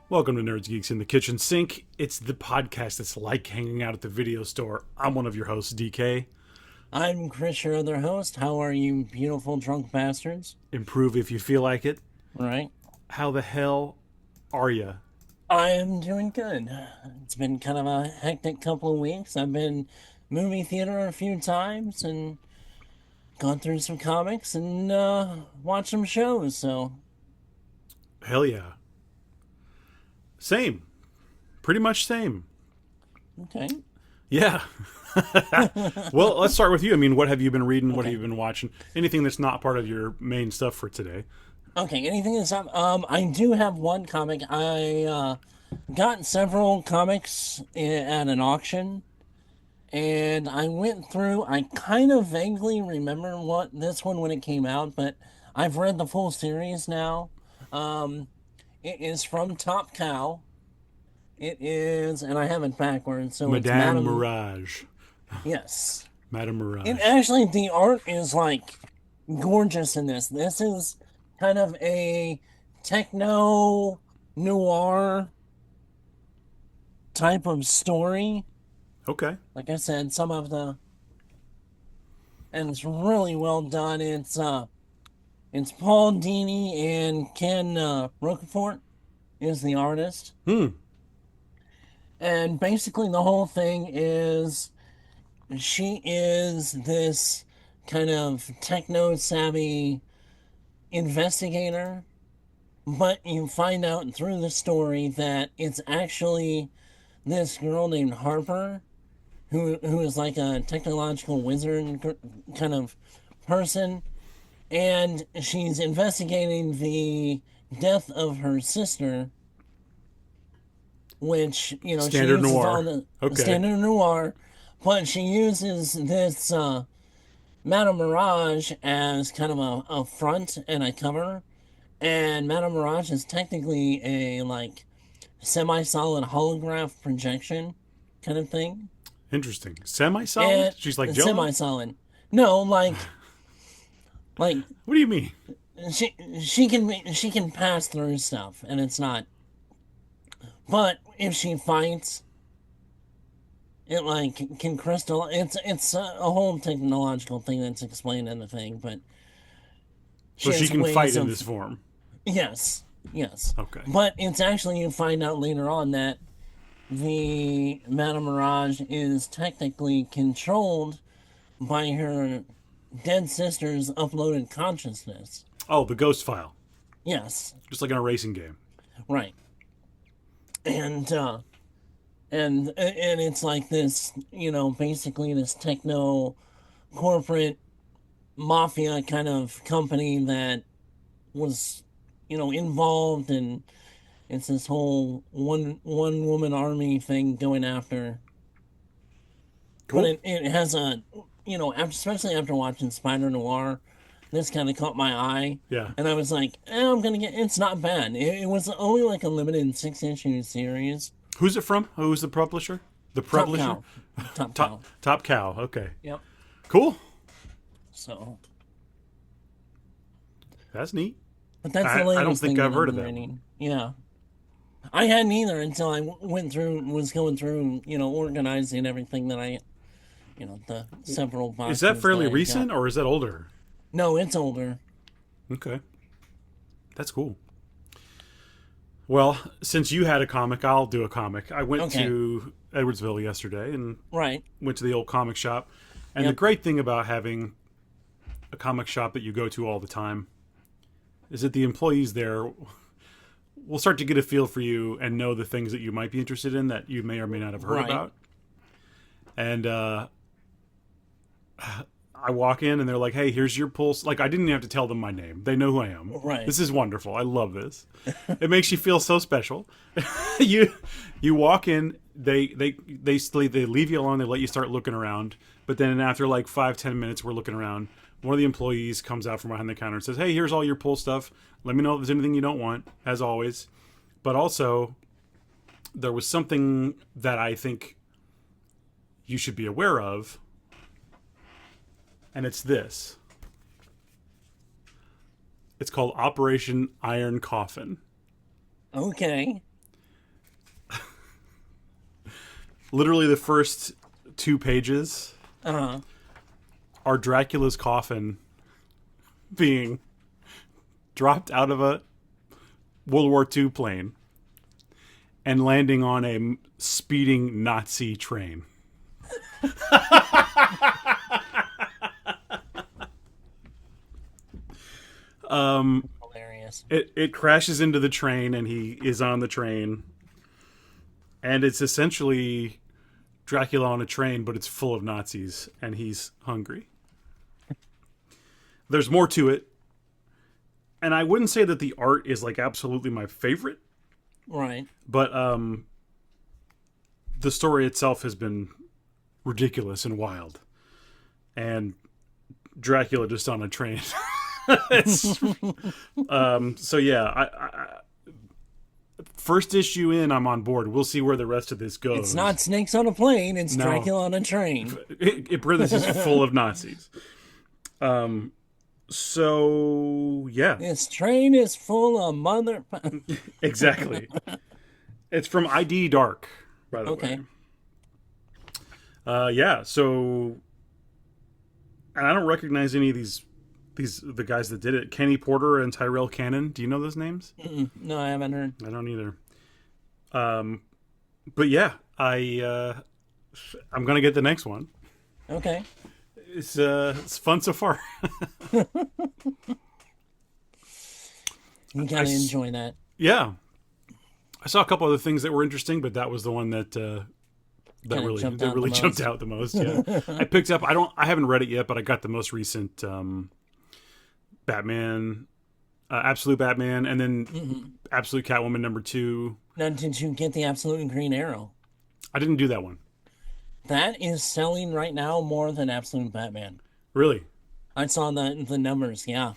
Welcome to Nerds Geeks in the Kitchen Sink. It's the podcast that's like hanging out at the video store. I'm one of your hosts, DK. I'm Chris, your other host. How are you, beautiful drunk bastards? Improve if you feel like it. Right. How the hell are you? I am doing good. It's been kind of a hectic couple of weeks. I've been movie theater a few times and gone through some comics and watched some shows, so... Hell yeah. Same. Pretty much same. Okay. Yeah. Well, let's start with you. I mean, what have you been reading? What Okay. have you been watching? Anything that's not part of your main stuff for today? Okay, anything that's up? I do have one comic. I got several comics at an auction, and I went through. I kind of vaguely remember what this one when it came out, but I've read the full series now. It is from Top Cow. It is, and I have it backwards, so it's Madame Mirage. Yes. Madame Mirage. And actually, the art is like gorgeous in this. This is kind of a techno noir type of story. Okay. Like I said, and it's really well done. It's Paul Dini and Ken Roquefort is the artist. And basically the whole thing is she is this kind of techno-savvy investigator, but you find out through the story that it's actually this girl named Harper who is like a technological wizard kind of person, and she's investigating the death of her sister, which, Standard she uses noir. all the Okay. standard noir, but she uses this Madame Mirage as kind of a front and a cover, and Madame Mirage is technically a like semi-solid holograph projection kind of thing. Interesting. Semi-solid? And She's like Jello? semi-solid. No, like What do you mean? she can pass through stuff, and it's not. But if she fights, it like can crystal. It's a whole technological thing that's explained in the thing, but So she has can ways fight in of- this form. Yes, yes. Okay. But it's actually, you find out later on that the Madame Mirage is technically controlled by her dead sister's uploaded consciousness. Oh, the ghost file. Yes, Just like in a racing game. right. And it's like this, basically this techno corporate mafia kind of company that was, involved, and it's this whole one woman army thing going after. Cool. But it has especially after watching Spider Noir, this kind of caught my eye. Yeah. And I was like, I'm gonna it's not bad. It was only like a limited 6-issue series. Who's it from? Who's the publisher? The publisher? Top Cow. Top Cow. Okay. Yep. Cool. So, That's neat. but that's I the latest don't think thing I've heard of been that reading. Yeah. I hadn't either until I was going through, organizing everything that the several boxes. Is that fairly I got. recent or is that older? No, it's older. Okay. That's cool. Well, since you had a comic, I'll do a comic. I went Okay. to Edwardsville yesterday and Right. went to the old comic shop. And Yep. the great thing about having a comic shop that you go to all the time is that the employees there will start to get a feel for you and know the things that you might be interested in that you may or may not have heard Right. about. And I walk in and they're like, hey, here's your pulse. Like, I didn't even have to tell them my name. They know who I am. Right. This is wonderful. I love this. It makes you feel so special. you walk in, they leave you alone. They let you start looking around. But then after like 5-10 minutes, we're looking around. One of the employees comes out from behind the counter and says, hey, here's all your pull stuff. Let me know if there's anything you don't want, as always. But also, there was something that I think you should be aware of. And it's this. It's called Operation Iron Coffin. Okay. literally the first 2 pages Uh-huh. are Dracula's coffin being dropped out of a World War II plane and landing on a speeding Nazi train. Hilarious. It crashes into the train, and he is on the train, and it's essentially Dracula on a train, but it's full of Nazis, and he's hungry. There's more to it, and I wouldn't say that the art is like absolutely my favorite, Right. but the story itself has been ridiculous and wild, and Dracula just on a train. So yeah, I first issue in, I'm on board. We'll see where the rest of this goes. It's not snakes on a plane. It's No. Dracula on a train. It is full of Nazis. So yeah, This train is full of mother. exactly. It's from ID Dark, by the Okay. way. Yeah. So, and I don't recognize any of the guys that did it. Kenny Porter and Tyrell Cannon. Do you know those names? No, I haven't heard. I don't either. But yeah, I'm gonna get the next one. Okay. It's fun so far. You gotta enjoy that. Yeah, I saw a couple other things that were interesting, but that was the one that really jumped out the most. Yeah, I picked up. I haven't read it yet, but I got the most recent Batman, Absolute Batman, and then Absolute Catwoman #2. Now, did you get the Absolute Green Arrow? I didn't do that one. That is selling right now more than Absolute Batman. Really? I saw the numbers. Yeah,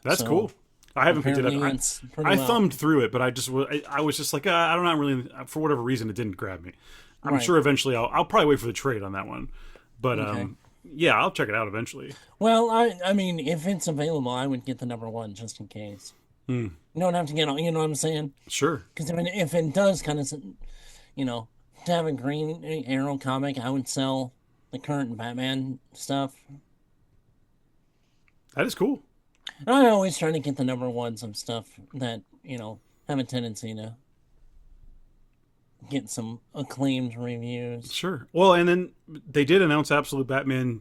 That's So, cool. I haven't picked it apparently up. it's pretty I well. thumbed through it, but I was just like, I don't really, for whatever reason, it didn't grab me. I'm Right. sure eventually I'll probably wait for the trade on that one. But Okay. yeah, I'll check it out eventually. Well, I mean, if it's available, I would get the #1 just in case. You don't have to get all. You know what I'm saying? Sure. Because if it does kind of, to have a Green Arrow comic, I would sell the current Batman stuff. That is cool. I always try to get the #1s of stuff that, have a tendency to get some acclaimed reviews. Sure. Well, and then they did announce Absolute Batman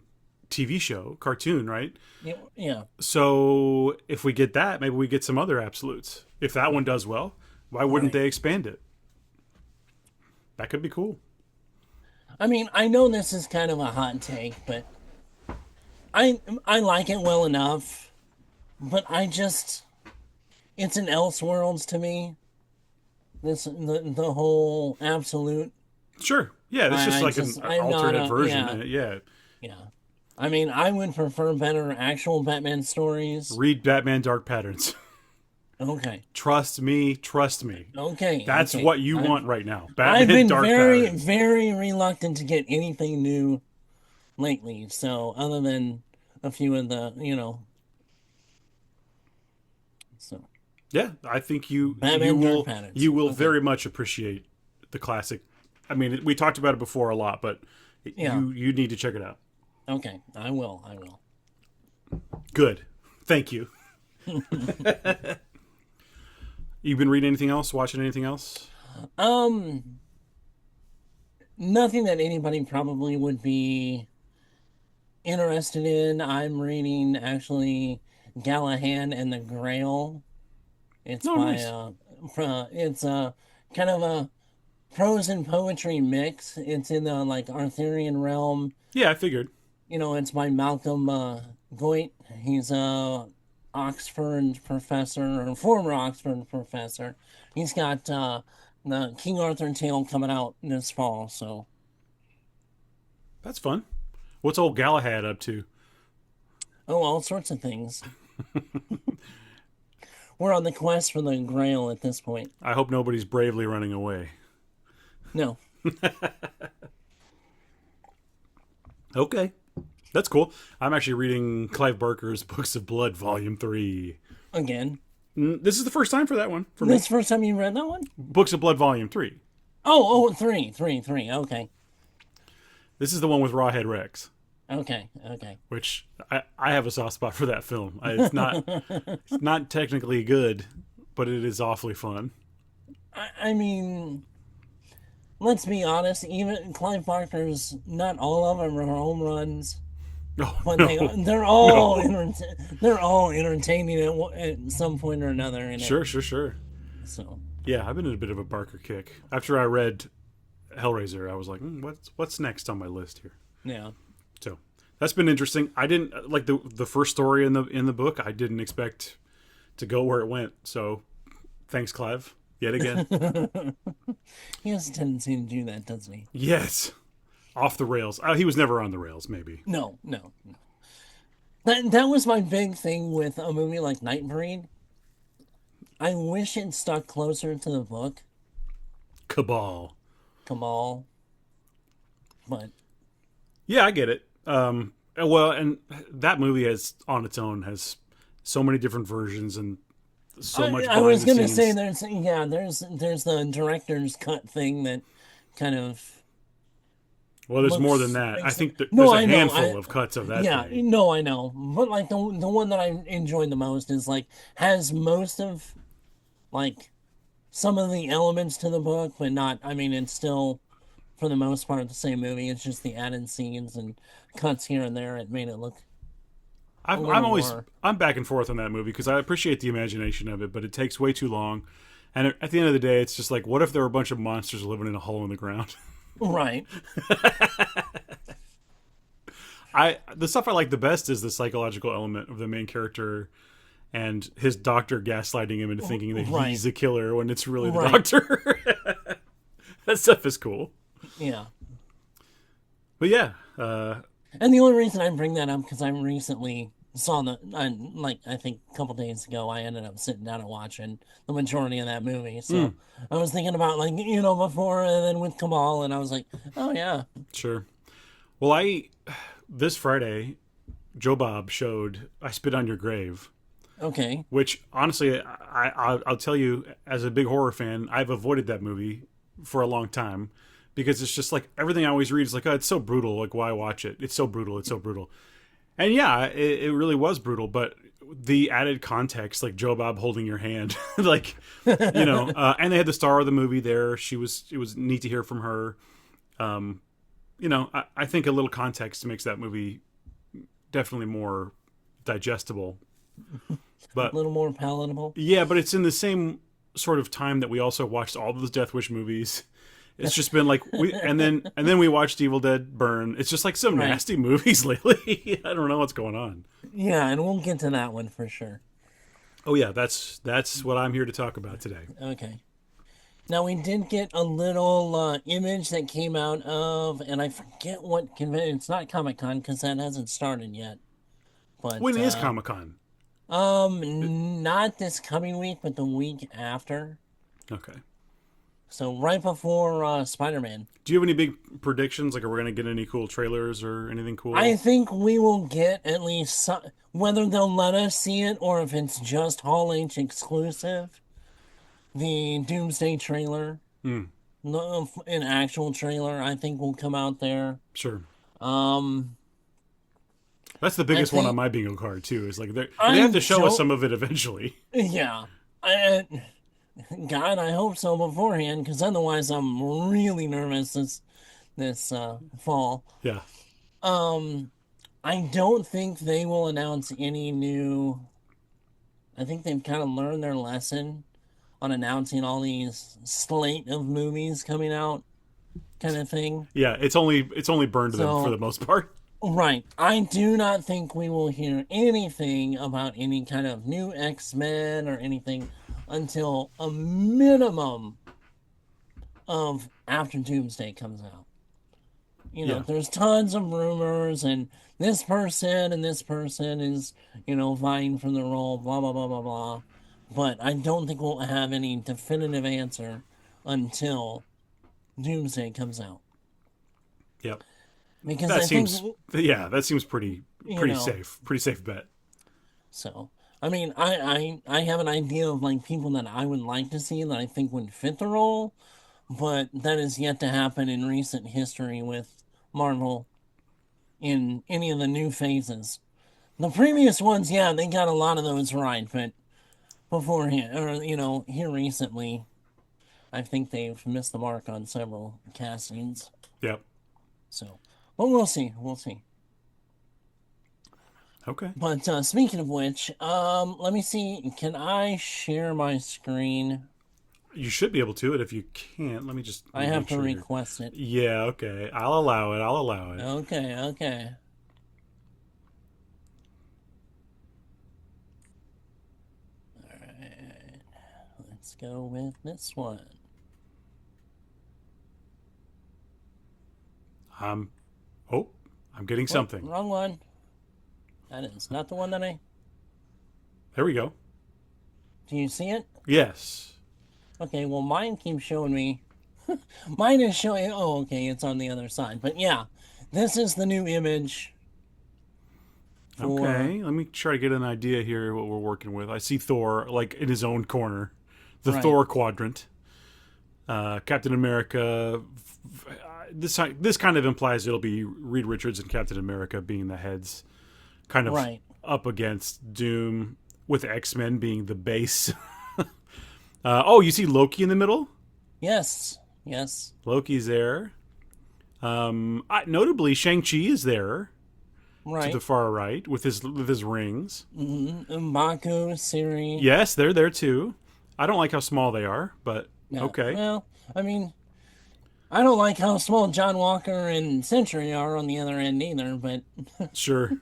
TV show, cartoon, right? Yeah. So if we get that, maybe we get some other Absolutes. If that one does well, why wouldn't Right. they expand it? That could be cool. I mean, I know this is kind of a hot take, but I like it well enough, but it's an Elseworlds to me. The whole Absolute. Sure. Yeah, it's just like an I'm not alternate version. yeah. Yeah. Yeah. I mean, I would prefer better actual Batman stories. Read Batman Dark Patterns. Okay. Trust me. Okay. That's okay. what you want right now. I've Batman been Dark very, Patterns. very reluctant to get anything new lately. So, other than a few of the, So, Yeah, I think you Batman will Dark Patterns. Okay. very much appreciate the classic. I mean, we talked about it before a lot, but Yeah. you need to check it out. okay. I will. Good. Thank you. You've been reading anything else? Watching anything else? Nothing that anybody probably would be interested in. I'm reading actually Galahad and the Grail. It's Oh, by nice. it's a kind of a prose and poetry mix. It's in the Arthurian realm. Yeah, I figured. It's by Malcolm Goit. He's a Oxford professor, or former Oxford professor. He's got the King Arthur tale coming out this fall. So, That's fun. What's old Galahad up to? all sorts of things. We're on the quest for the Grail at this point. I hope nobody's bravely running away. No. Okay. That's cool. I'm actually reading Clive Barker's Books of Blood, Volume 3. Again. This is the first time for that one. For me. This is the first time you read that one? Books of Blood, Volume 3. Oh, three. Okay. This is the one with Rawhead Rex, Okay, okay. which I have a soft spot for that film. It's not technically good, but it is awfully fun. I mean, let's be honest. Even Clive Barker's, not all of them are home runs, Oh but no, no. they're all entertaining at some point or another in it. Sure. So Yeah, I've been in a bit of a Barker kick. After I read Hellraiser, I was like, what's next on my list here? yeah. So that's been interesting. I didn't like the first story in the book. I didn't expect to go where it went. So thanks, Clive, yet again. He has a tendency to do that, doesn't he? Yes, off the rails. He was never on the rails. Maybe. No. That was my big thing with a movie like Nightbreed. I wish it stuck closer to the book, Cabal. Kamal. But Yeah, I get it. Well, and that movie has on its own has so many different versions and so much. I was going to say there's the director's cut thing that kind of. Well, there's more than that. I think there's a handful of cuts of that. Yeah, thing. no, I know, but like the one that I enjoyed the most is like has most of like some of the elements to the book, but not. I mean, it's still for the most part the same movie. It's just the added scenes and cuts here and there. It made it look. I'm back and forth on that movie because I appreciate the imagination of it, but it takes way too long. And at the end of the day, it's just like, what if there were a bunch of monsters living in a hole in the ground? Right. The stuff I like the best is the psychological element of the main character and his doctor gaslighting him into thinking that he's the killer when it's really the doctor. That stuff is cool. Yeah. But yeah. And the only reason I bring that up because I recently saw I think a couple days ago, I ended up sitting down and watching the majority of that movie. So I was thinking about before and then with Kamal, and I was like, oh yeah. Sure. Well, this Friday, Joe Bob showed I Spit on Your Grave. Okay. Which honestly, I'll tell you, as a big horror fan, I've avoided that movie for a long time because it's just like everything I always read is like, oh, it's so brutal. Like, why watch it? It's so brutal. And yeah, it really was brutal, but the added context, like Joe Bob holding your hand, like, and they had the star of the movie there. It was neat to hear from her. I think a little context makes that movie definitely more digestible, but a little more palatable. Yeah, but it's in the same sort of time that we also watched all those Death Wish movies. It's just been like and then we watched Evil Dead Burn. It's just like some nasty movies lately. I don't know what's going on. Yeah, and we'll get to that one for sure. Oh yeah, that's what I'm here to talk about today. Okay. Now we did get a little image that came out of, and I forget what convention. It's not Comic-Con because that hasn't started yet. But when is Comic-Con? Not this coming week, but the week after. Okay. So right before Spider-Man. Do you have any big predictions? Like, are we going to get any cool trailers or anything cool? I think we will get at least some, whether they'll let us see it or if it's just Hall H exclusive. The Doomsday trailer, an actual trailer, I think will come out there. Sure. That's the biggest one on my bingo card too. Is like they have to show us some of it eventually. Yeah. God, I hope so beforehand, because otherwise I'm really nervous this fall. Yeah. I don't think they will announce any new. I think they've kind of learned their lesson on announcing all these slate of movies coming out, kind of thing. Yeah, it's only burned to them for the most part. Right. I do not think we will hear anything about any kind of new X-Men or anything until a minimum of after Doomsday comes out. There's tons of rumors, and this person is, vying for the role, blah, blah, blah, blah, blah. But I don't think we'll have any definitive answer until Doomsday comes out. Yep. Because that seems pretty safe. Pretty safe bet. So, I mean, I have an idea of like people that I would like to see that I think would fit the role, but that is yet to happen in recent history with Marvel in any of the new phases. The previous ones, yeah, they got a lot of those right, but beforehand, or here recently, I think they've missed the mark on several castings. Yep. So, but we'll see. We'll see. Okay. But speaking of which, let me see. Can I share my screen? You should be able to. And if you can't, let me just. I have to sure request it. Yeah. Okay. I'll allow it. I'll allow it. Okay. Okay. All right. Let's go with this one. Oh, I'm getting something. Wrong one. That is not the one that I. There we go. Do you see it? Yes. Okay, well, mine keeps showing me. Mine is showing. Oh, okay, it's on the other side. But yeah, this is the new image. Okay, let me try to get an idea here what we're working with. I see Thor like in his own corner, the Right. Thor quadrant. Captain America. This kind of implies it'll be Reed Richards and Captain America being the heads, kind of Right. up against Doom, with X-Men being the base. Oh, you see Loki in the middle? Yes. Yes. Loki's there. Notably, Shang-Chi is there Right. to the far right with his rings. M'Baku, Siri. Yes, they're there too. I don't like how small they are, but Yeah. okay. Well, I mean, I don't like how small John Walker and Sentry are on the other end either, but Sure.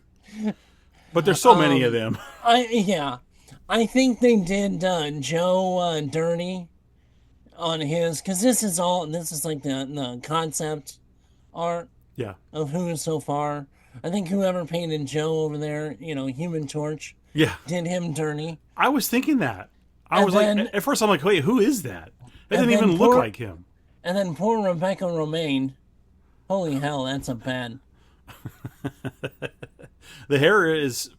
But there's so many of them. I think they did Joe dirty on his, because this is like the concept art Yeah. of who is so far. I think whoever painted Joe over there, Human Torch, Yeah. did him dirty. I was thinking that. I And was then- like, at first I'm like, wait, who is that? It And didn't even then look poor- like him. And then poor Rebecca Romaine. Holy hell, that's a bad. The hair is.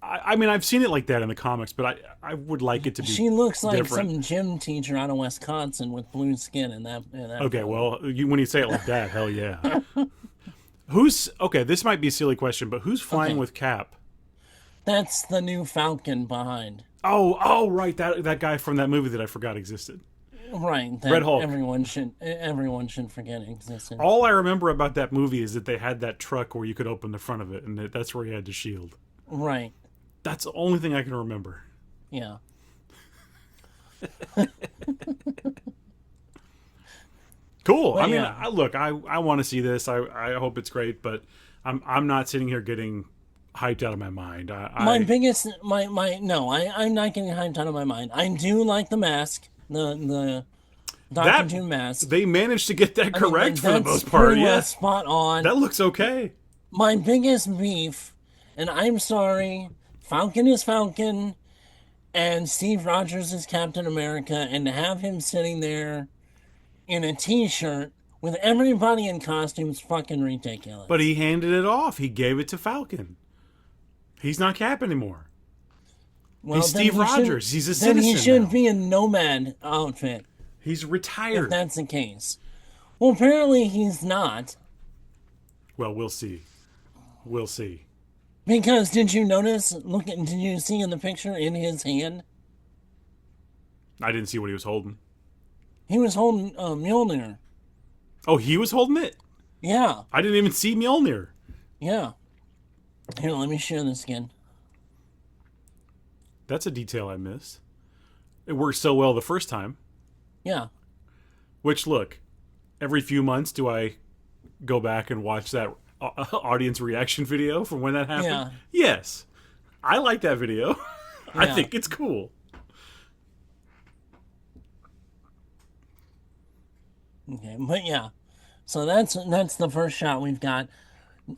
I mean, I've seen it like that in the comics, but I would like it to be. She looks like different. some gym teacher out of Wisconsin with blue skin and that. Okay, well, when you say it like that, hell yeah. Who's okay? This might be a silly question, but who's flying Okay. with Cap? That's the new Falcon behind. Oh, right, that guy from that movie that I forgot existed. Right, that Red Hulk. Everyone should forget existed. All I remember about that movie is that they had that truck where you could open the front of it, and that's where he had the shield. Right, That's the only thing I can remember. yeah. Cool. Well, I mean, yeah. look, I want to see this. I hope it's great, but I'm not sitting here getting hyped out of my mind. My biggest, no, I'm not getting hyped out of my mind. I do like the mask, the Doctor Doom mask. They managed to get that correct for the That's most part. pretty Yeah, much spot on. that looks okay. My biggest beef, and I'm sorry, Falcon is Falcon, and Steve Rogers is Captain America, and to have him sitting there in a t-shirt with everybody in costumes, fucking ridiculous. But he handed it off. He gave it to Falcon. He's not Cap anymore. Well, He's then Steve he Rogers. should- He's a Then citizen he should now. be a nomad outfit, He's if retired. that's the case. Well, apparently he's not. Well, we'll see. We'll see. Because did you notice? Did you see in the picture in his hand? I didn't see what he was holding. He was holding Mjolnir. Oh, he was holding it? Yeah, I didn't even see Mjolnir. yeah. Here, let me share this again. That's a detail I missed. It worked so well the first time. Yeah. Which, look, every few months do I go back and watch that audience reaction video from when that happened? Yeah. Yes. I like that video. I Yeah. think it's cool. Okay, but yeah. So that's the first shot we've got.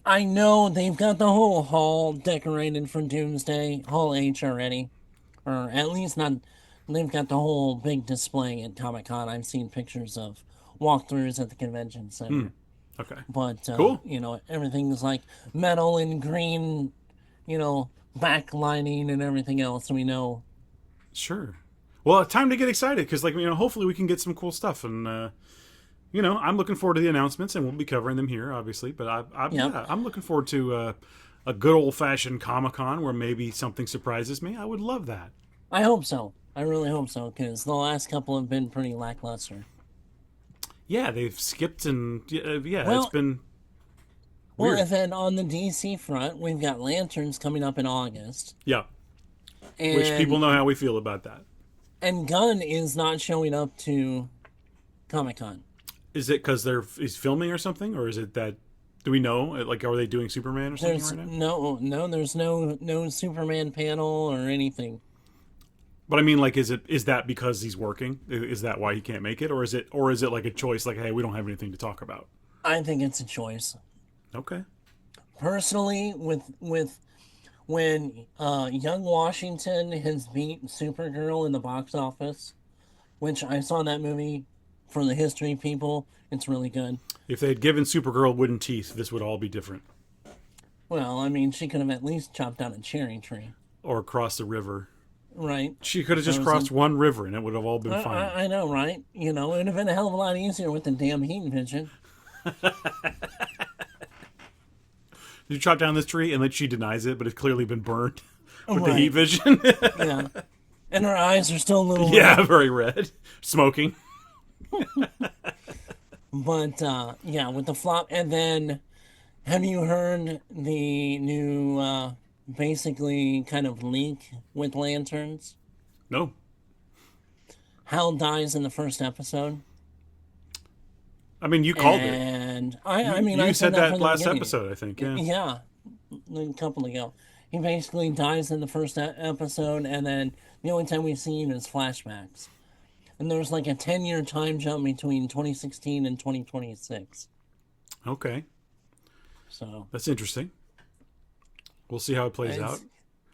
I know they've got the whole hall decorated for Doomsday, Hall H already. Or at least not, they've got the whole big display at Comic-Con. I've seen pictures of walkthroughs at the convention center. Okay. But, Cool. everything's like metal and green, backlining and everything else. We know. Sure. Well, time to get excited because, hopefully we can get some cool stuff and I'm looking forward to the announcements, and we'll be covering them here, obviously. But Yep. yeah, I'm looking forward to a good old fashioned Comic-Con where maybe something surprises me. I would love that. I hope so. I really hope so, because the last couple have been pretty lackluster. Yeah, they've skipped and yeah, it's Well, been well, weird. and then on the DC front, we've got Lanterns coming up in August, Yeah, which people and know how we feel about that. Gunn is not showing up to Comic Con. Is it because he's filming or something, or is it that? Do we know? Like, are they doing Superman or something There's right now? there's no Superman panel or anything. But I mean, like, is that because he's working? Is that why he can't make it, or is it like a choice? Like, hey, we don't have anything to talk about. I think it's a choice. Okay. Personally, with when Young Washington has beat Supergirl in the box office, which I saw that movie for the history people, it's really good. If they had given Supergirl wooden teeth, this would all be different. Well, I mean, she could have at least chopped down a cherry tree, Or crossed the river. right? She could have just Frozen. crossed one river, and it would have all been fine. I know, right? It would have been a hell of a lot easier with the damn heat vision. You chop down this tree, and then she denies it, but it's clearly been burned with the Right. heat vision. Yeah. And her eyes are still a little Yeah, red. very red. Smoking. But, yeah, with the flop. And then, have you heard the new, basically kind of leak with Lanterns? No. Hal dies in the first episode. I mean, you called it. And, I mean, You I said that that from the last beginning. episode, I think. Yeah. Yeah, a couple ago. He basically dies in the first episode, and then the only time we've seen is flashbacks. And there's like a 10-year time jump between 2016 and 2026. Okay. So. That's interesting. We'll see how it plays out.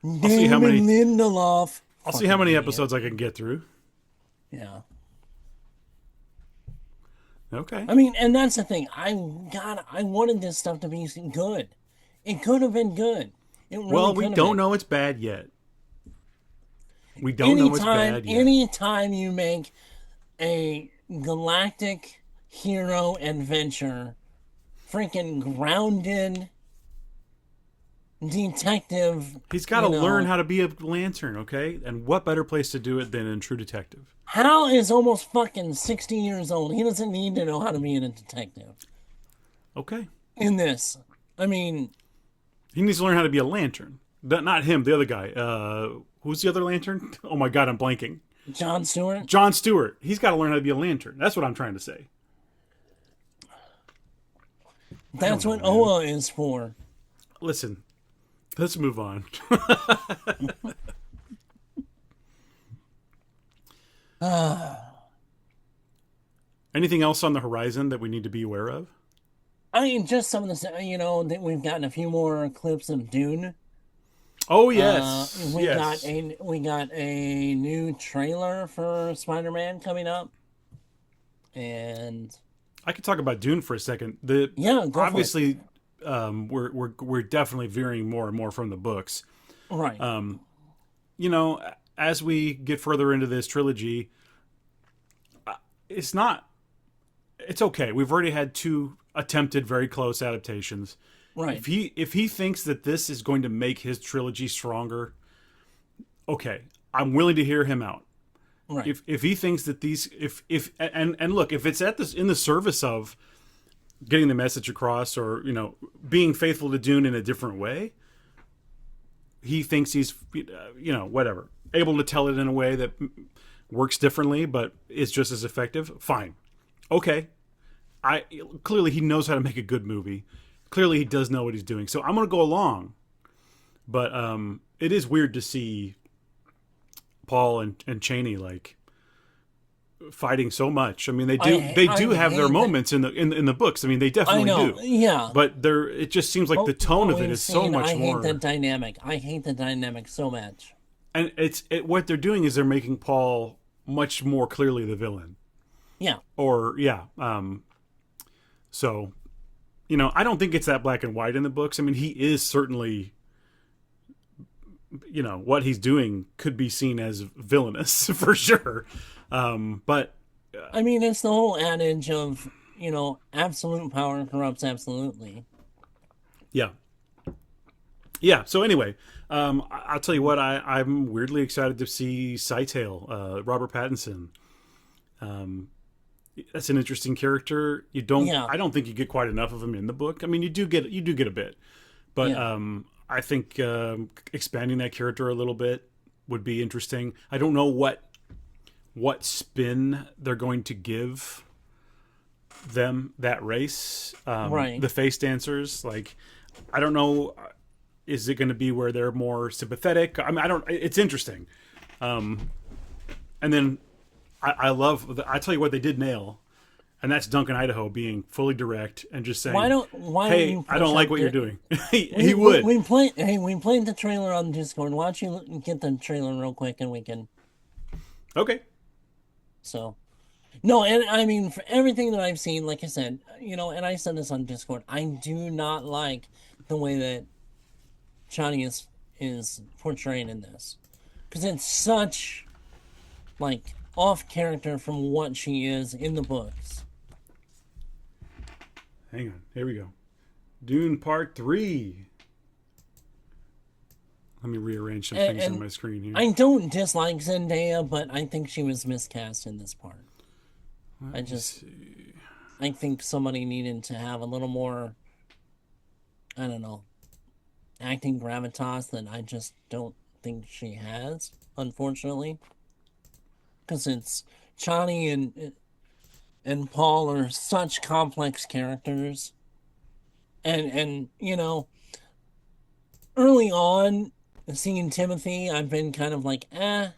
David see how many- Lindelof. I'll see how many Fucking idiot. episodes I can get through. Yeah. Okay. I mean, and that's the thing. I wanted this stuff to be good. It could have been good. It really Well, could we have don't been. know it's bad yet. We don't know it's bad yet. Anytime you make a galactic hero adventure, freaking grounded detective. He's got to you know, learn how to be a lantern, okay? And what better place to do it than in True Detective? Hal is almost fucking 60 years old. He doesn't need to know how to be a detective Okay. in this. I mean, He needs to learn how to be a lantern. Not him, the other guy. Who's the other lantern? Oh my god, I'm blanking. Jon Stewart. Jon Stewart. He's got to learn how to be a lantern. That's what I'm trying to say. That's what Oa is for. Listen, let's move on. Anything else on the horizon that we need to be aware of? I mean, just some of the, that we've gotten a few more clips of Dune. Oh yes, We yes. got a new trailer for Spider-Man coming up, and I could talk about Dune for a second. yeah, go for it. Obviously, we're definitely veering more and more from the books. Right. As we get further into this trilogy, it's okay. We've already had two attempted very close adaptations. Right. If he thinks that this is going to make his trilogy stronger, okay, I'm willing to hear him out. Right. If he thinks that these and look, if it's in the service of getting the message across, or being faithful to Dune in a different way, he thinks he's whatever, able to tell it in a way that works differently but is just as effective, fine. Okay. Clearly he knows how to make a good movie. Clearly he does know what he's doing. So I'm going to go along. But it is weird to see Paul and Cheney like fighting so much. I mean, they do have their moments in the books. I mean, they I definitely know. do. Yeah. But it just seems like the tone of it is so much I more. hate the dynamic. I hate the dynamic so much. And what they're doing is they're making Paul much more clearly the villain. Yeah. Or yeah. So, I don't think it's that black and white in the books. I mean, he is certainly, what he's doing could be seen as villainous for sure. But I mean, it's the whole adage of absolute power corrupts absolutely. Yeah. Yeah. So anyway, I'll tell you what. I'm weirdly excited to see Cytale, Robert Pattinson. That's an interesting character. Yeah. I don't think you get quite enough of him in the book. I mean, you do get a bit, but Yeah. I think expanding that character a little bit would be interesting. I don't know what spin they're going to give them, that race. Right. The face dancers, like, I don't know. Is it going to be where they're more sympathetic? I mean, I don't. It's interesting. And then I love. I tell you what, they did nail, and that's Duncan Idaho being fully direct and just saying, Why don't "Hey, you I don't like push what up you're the- doing." he would. We played the trailer on Discord. Why don't you get the trailer real quick and we can. Okay. So, no, and I mean, for everything that I've seen, like I said, and I said this on Discord, I do not like the way that Chani is portrayed in this, because it's such, like, off character from what she is in the books. Hang on. Here we go. Dune Part 3. Let me rearrange some things on my screen here. I don't dislike Zendaya, but I think she was miscast in this part. I think somebody needed to have a little more, I don't know, acting gravitas that I just don't think she has, unfortunately. Because it's Chani and Paul are such complex characters. And early on, seeing Timothy, I've been kind of like, eh.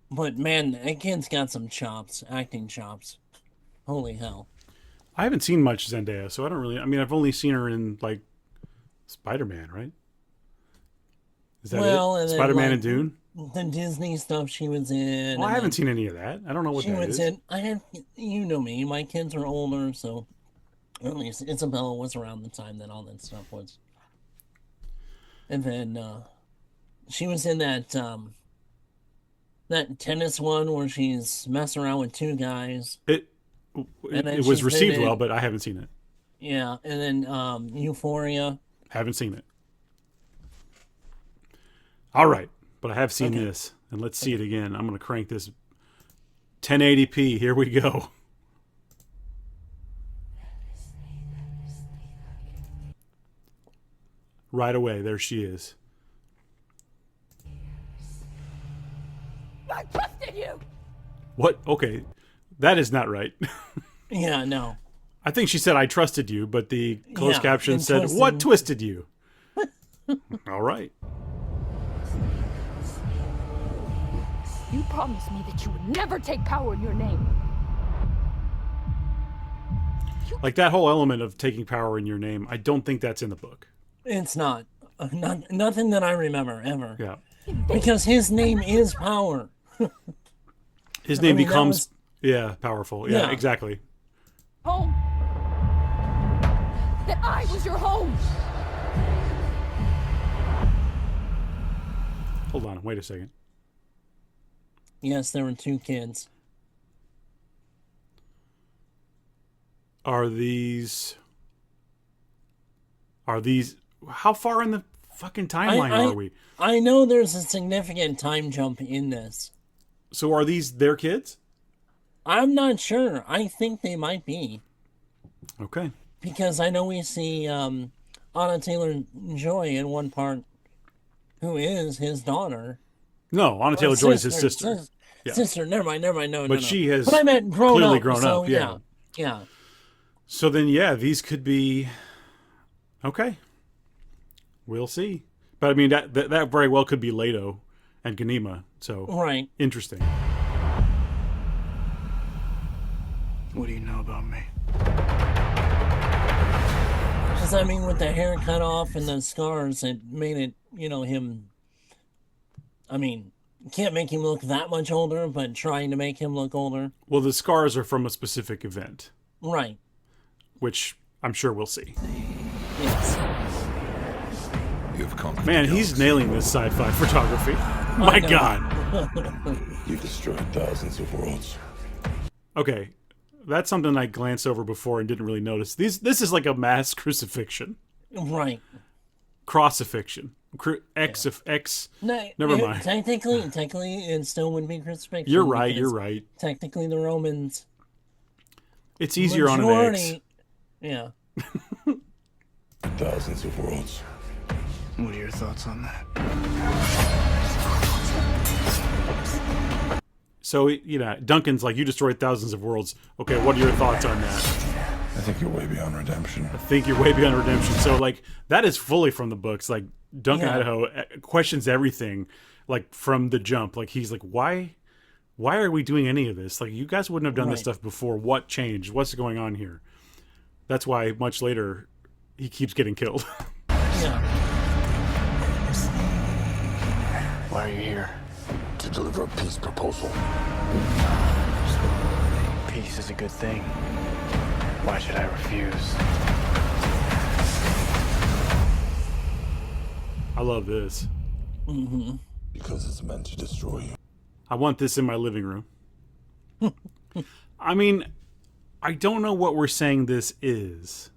But man, that kid's got some chops, acting chops. Holy hell. I haven't seen much Zendaya, so I don't really. I mean, I've only seen her in, like, Spider-Man, right? Is that it? Spider-Man, like, and Dune? The Disney stuff she was in. Well, I haven't seen any of that. I don't know what that is. You know me, my kids are older, so at least Isabella was around the time that all that stuff was. And then she was in that tennis one where she's messing around with two guys. It was received well, but I haven't seen it. Yeah, and then Euphoria. Haven't seen it. All right, but I have seen this, and let's see it again. I'm going to crank this 1080p. Here we go. Right away, there she is. I trusted you! What? Okay, that is not right. Yeah, no. I think she said, "I trusted you," but the closed caption said, twisted. "What twisted you?" All right. You promised me that you would never take power in your name. Like, that whole element of taking power in your name, I don't think that's in the book. It's not. Nothing that I remember, ever. Yeah. Because his name is power. His name becomes, powerful. Yeah, Yeah. exactly. Home. That I was your home. Hold on, wait a second. Yes, there were two kids. Are these how far in the fucking timeline are we? I know there's a significant time jump in this. So are these their kids? I'm not sure. I think they might be. Okay. Because I know we see Anna Taylor-Joy in one part, who is his daughter. No, Anna Taylor-Joy is his sister. Sister, never mind, no. But she has but I meant clearly up, grown so, up, yeah. Yeah. So then, these could be... Okay. We'll see. But I mean, that very well could be Leto and Ganima. So, right. Interesting. What do you know about me? Because, I mean, with the hair cut off and the scars, it made it, him... I mean, can't make him look that much older, but trying to make him look older. Well, the scars are from a specific event. Right. Which I'm sure we'll see. Yes. You've conquered Man, the he's galaxy. nailing this sci-fi photography. My God. You've destroyed thousands of worlds. Okay. That's something I glanced over before and didn't really notice. This is like a mass crucifixion. Right. Crossifixion. X. No, Never mind. Technically, it still would be crucifixion. You're right. because You're right. Technically, the Romans. It's easier on an X. Yeah. Thousands of worlds. What are your thoughts on that? So, Duncan's like, you destroyed thousands of worlds. Okay, what are your thoughts on that? I think you're way beyond redemption. I think you're way beyond redemption. So, like, that is fully from the books. Like, Duncan Yeah. Idaho questions everything, like, from the jump. Like, he's like, why are we doing any of this? Like, you guys wouldn't have done this Right. stuff before. What changed? What's going on here? That's why much later he keeps getting killed. Yeah. Why are you here? To deliver a peace proposal. Peace is a good thing. Why should I refuse? I love this. Because it's meant to destroy you. I want this in my living room. I mean, I don't know what we're saying this is.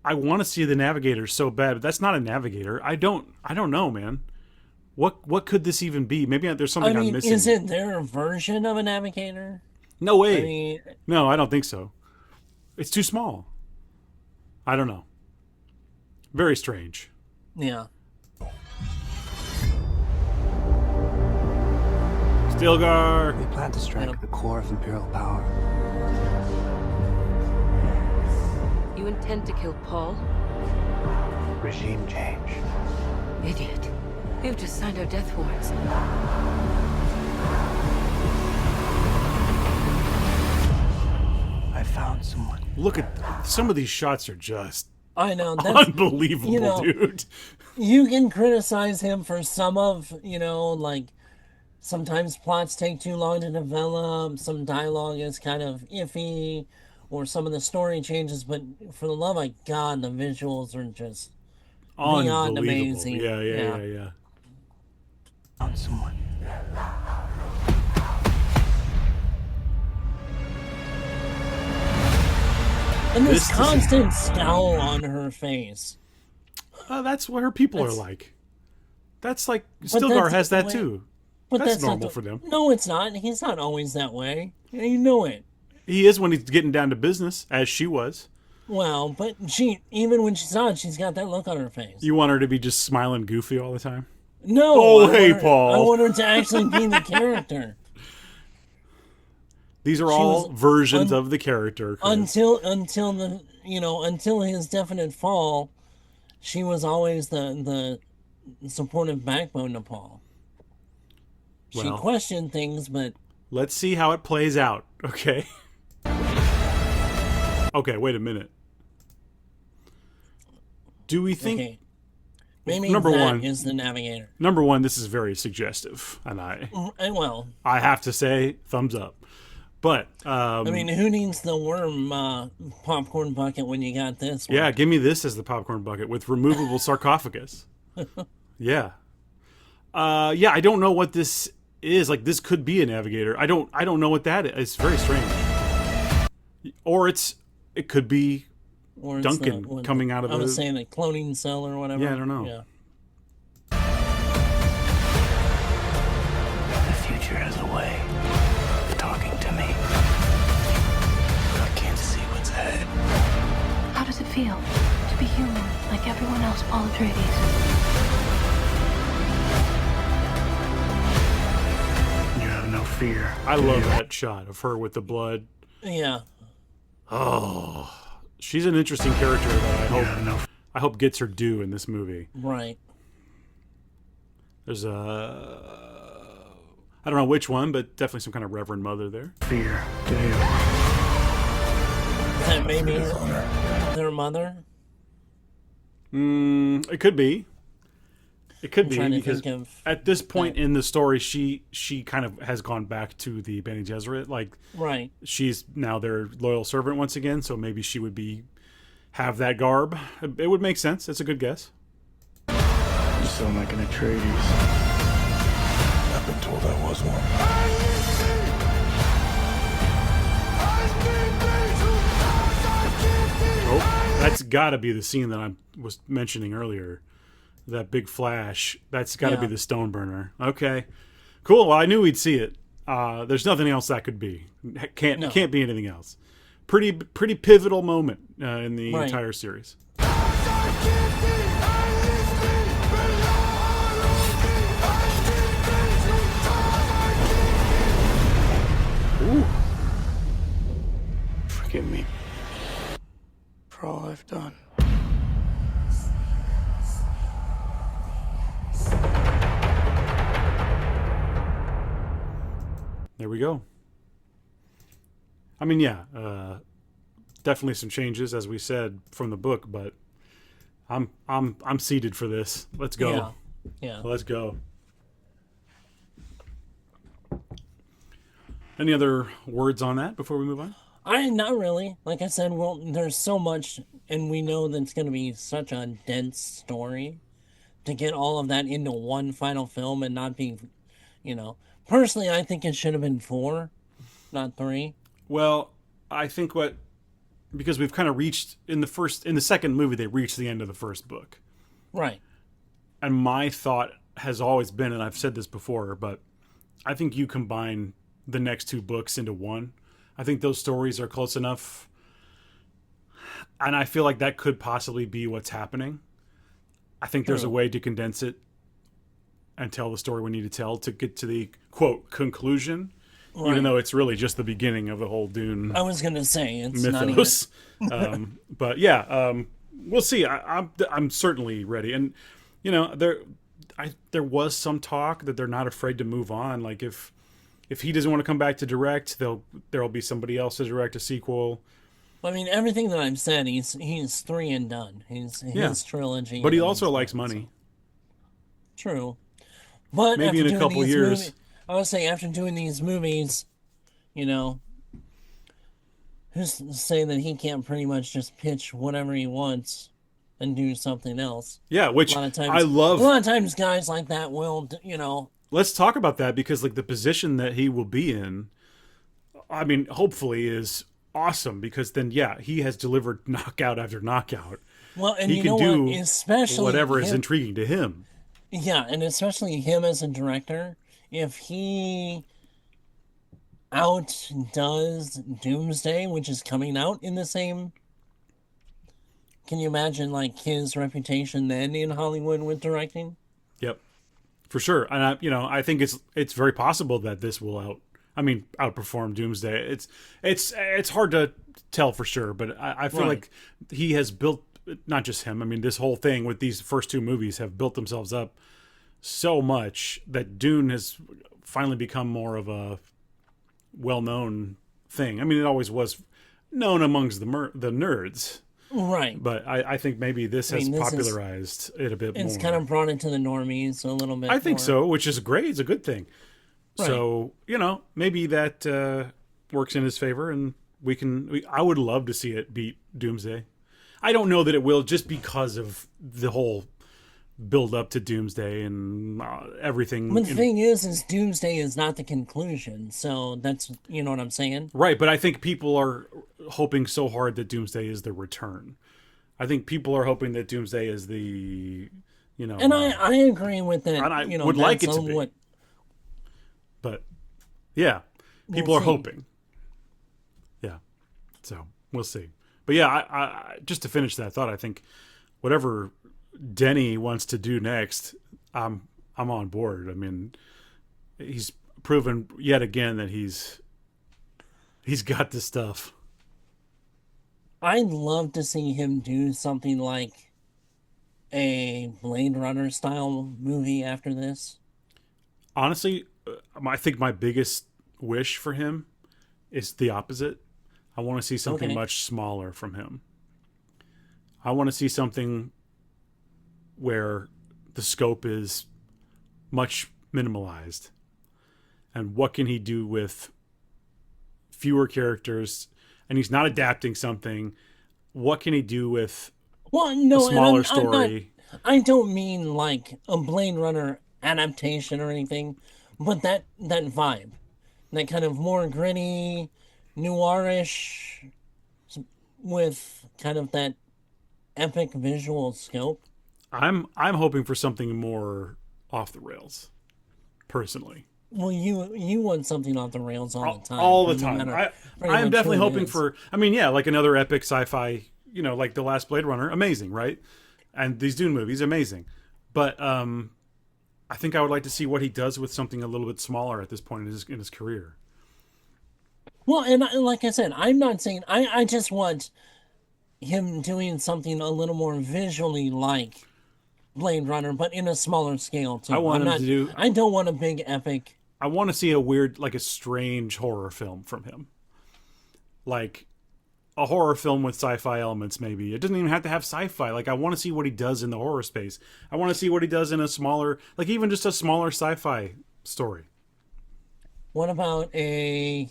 I want to see the navigator so bad, but that's not a navigator. I don't know, man. What could this even be? Maybe there's something I'm missing. Is it their version of a navigator? No way. I mean, No, I don't think so. It's too small. I don't know. Very strange. yeah. Stilgar. We plan to strike Yep. the core of Imperial power. You intend to kill Paul? Regime change. Idiot. You've just signed our death warrants. I found someone. Look at some of these shots are just I know. That's, unbelievable, dude. you can criticize him for some of, like, sometimes plots take too long to develop, some dialogue is kind of iffy, or some of the story changes, but for the love of God, the visuals are just beyond Unbelievable. amazing. Yeah. Found someone. And this This is- constant scowl on her face. That's what her people are That's- like. That's like that's Stilgar has the that way- too. But That's not normal the- for them. No, it's not. He's not always that way. You know it. He is when he's getting down to business, as she was. Well, but even when she's not, she's got that look on her face. You want her to be just smiling goofy all the time? No. Oh, I hey, want her- Paul. I want her to actually be the character. These are She all was versions of the character. Chris. Until his definite fall, she was always the supportive backbone to Paul. She Well. questioned things, but Let's see how it plays out, okay? Okay, wait a minute. Do we think... okay. Maybe Number that one. is the navigator. Number one, this is very suggestive, and Well, I have to say, thumbs up. But, I mean, who needs the worm popcorn bucket when you got this one? yeah, give me this as the popcorn bucket with removable sarcophagus. Yeah. Yeah, I don't know what this is. Like, this could be a navigator. I don't know what that is. It's very strange. Or it could be Or it's Duncan coming out of I was the- saying the cloning cell or whatever. Yeah, I don't know. Yeah. The future has a way of talking to me. I can't see what's ahead. How does it feel to be human like everyone else, Paul Atreides? You have no fear. I love that shot of her with the blood. Yeah. Oh, she's an interesting character that You have no I hope gets her due in this movie. Right. There's I don't know which one, but definitely some kind of Reverend Mother there. fear. Do you? Is that maybe His honor. their mother? It could be. It could be trying to because think of at this point in the story, she kind of has gone back to the Bene Gesserit. Like Right. she's now their loyal servant once again. So maybe she would have that garb. It would make sense. It's a good guess. You sound like an Atreides. I've been told I was one. Oh, that's got to be the scene that I was mentioning earlier. That big flash. That's got to be the stone burner. Okay, cool. Well, I knew we'd see it. There's nothing else that could be. Can't be anything else. Pretty pivotal moment in the entire series. Ooh. Forgive me for all I've done. There we go. I mean, yeah, definitely some changes, as we said, from the book, but I'm seated for this. Let's go. Yeah. Let's go. Any other words on that before we move on? Not really. Like I said, well, there's so much, and we know that it's going to be such a dense story to get all of that into one final film and not be, Personally, I think it should have been 4, not 3. Well, I think because we've kind of reached in the second movie, they reached the end of the first book. Right. And my thought has always been, and I've said this before, but I think you combine the next 2 books into one. I think those stories are close enough. And I feel like that could possibly be what's happening. I think there's a way to condense it and tell the story we need to tell to get to the, quote, conclusion, even though it's really just the beginning of the whole Dune I was going to say, it's mythos. But yeah, we'll see. I'm certainly ready. And, there was some talk that they're not afraid to move on. Like if he doesn't want to come back to direct, there'll be somebody else to direct a sequel. I mean, everything that I've said, he's 3 and done. His trilogy. But he also likes money. True. But maybe in a couple years. I would say after doing these movies, who's to say that he can't pretty much just pitch whatever he wants and do something else? Yeah, which a lot of times, I love. A lot of times guys like that will, Let's talk about that, because like the position that he will be in, I mean, hopefully is awesome, because then, he has delivered knockout after knockout. Well, and he you can know do what? Especially whatever is him, intriguing to him. Yeah, and especially him as a director, if he outdoes Doomsday, which is coming out in the same... Can you imagine, like, his reputation then in Hollywood with directing? Yep, for sure. And I think it's very possible that this will outperform Doomsday. It's hard to tell for sure, but I feel like he has built, not just him. I mean, this whole thing with these first 2 movies have built themselves up so much that Dune has finally become more of a well-known thing. I mean, it always was known amongst the nerds. Right. But I think maybe this has popularized it a bit more. It's kind of brought it to the normies a little bit. I think so, which is great. It's a good thing. Right. So, maybe that works in his favor, and I would love to see it beat Doomsday. I don't know that it will, just because of the whole build up to Doomsday and everything. But the thing is Doomsday is not the conclusion, so that's, you know what I'm saying? Right, but I think people are hoping so hard that Doomsday is the return. I think people are hoping that Doomsday is the, And I agree with that. And I would like it to be. But, yeah, people are hoping. Yeah, so we'll see. But yeah, I just to finish that thought, I think whatever Denny wants to do next, I'm on board. I mean, he's proven yet again that he's got the stuff. I'd love to see him do something like a Blade Runner style movie after this. Honestly, I think my biggest wish for him is the opposite. I want to see something much smaller from him. I want to see something where the scope is much minimalized. And what can he do with fewer characters? And he's not adapting something. What can he do with a smaller story? I don't mean like a Blade Runner adaptation or anything, but that vibe, that kind of more gritty, noirish, with kind of that epic visual scope. I'm hoping for something more off the rails, personally. Well, you want something off the rails all the time. All the no time. matter I pretty am much definitely who it hoping is. for. I mean, yeah, like another epic sci-fi. You know, like the last Blade Runner, amazing, right? And these Dune movies, amazing. But I think I would like to see what he does with something a little bit smaller at this point in his career. Well, and like I said, I'm not saying I just want him doing something a little more visually like Blade Runner, but in a smaller scale too. I want I'm him to do. I don't want a big epic. I want to see a weird, like a strange horror film from him. Like a horror film with sci-fi elements, maybe. It doesn't even have to have sci-fi. Like, I want to see what he does in the horror space. I want to see what he does in a smaller, like even just a smaller sci-fi story. What about a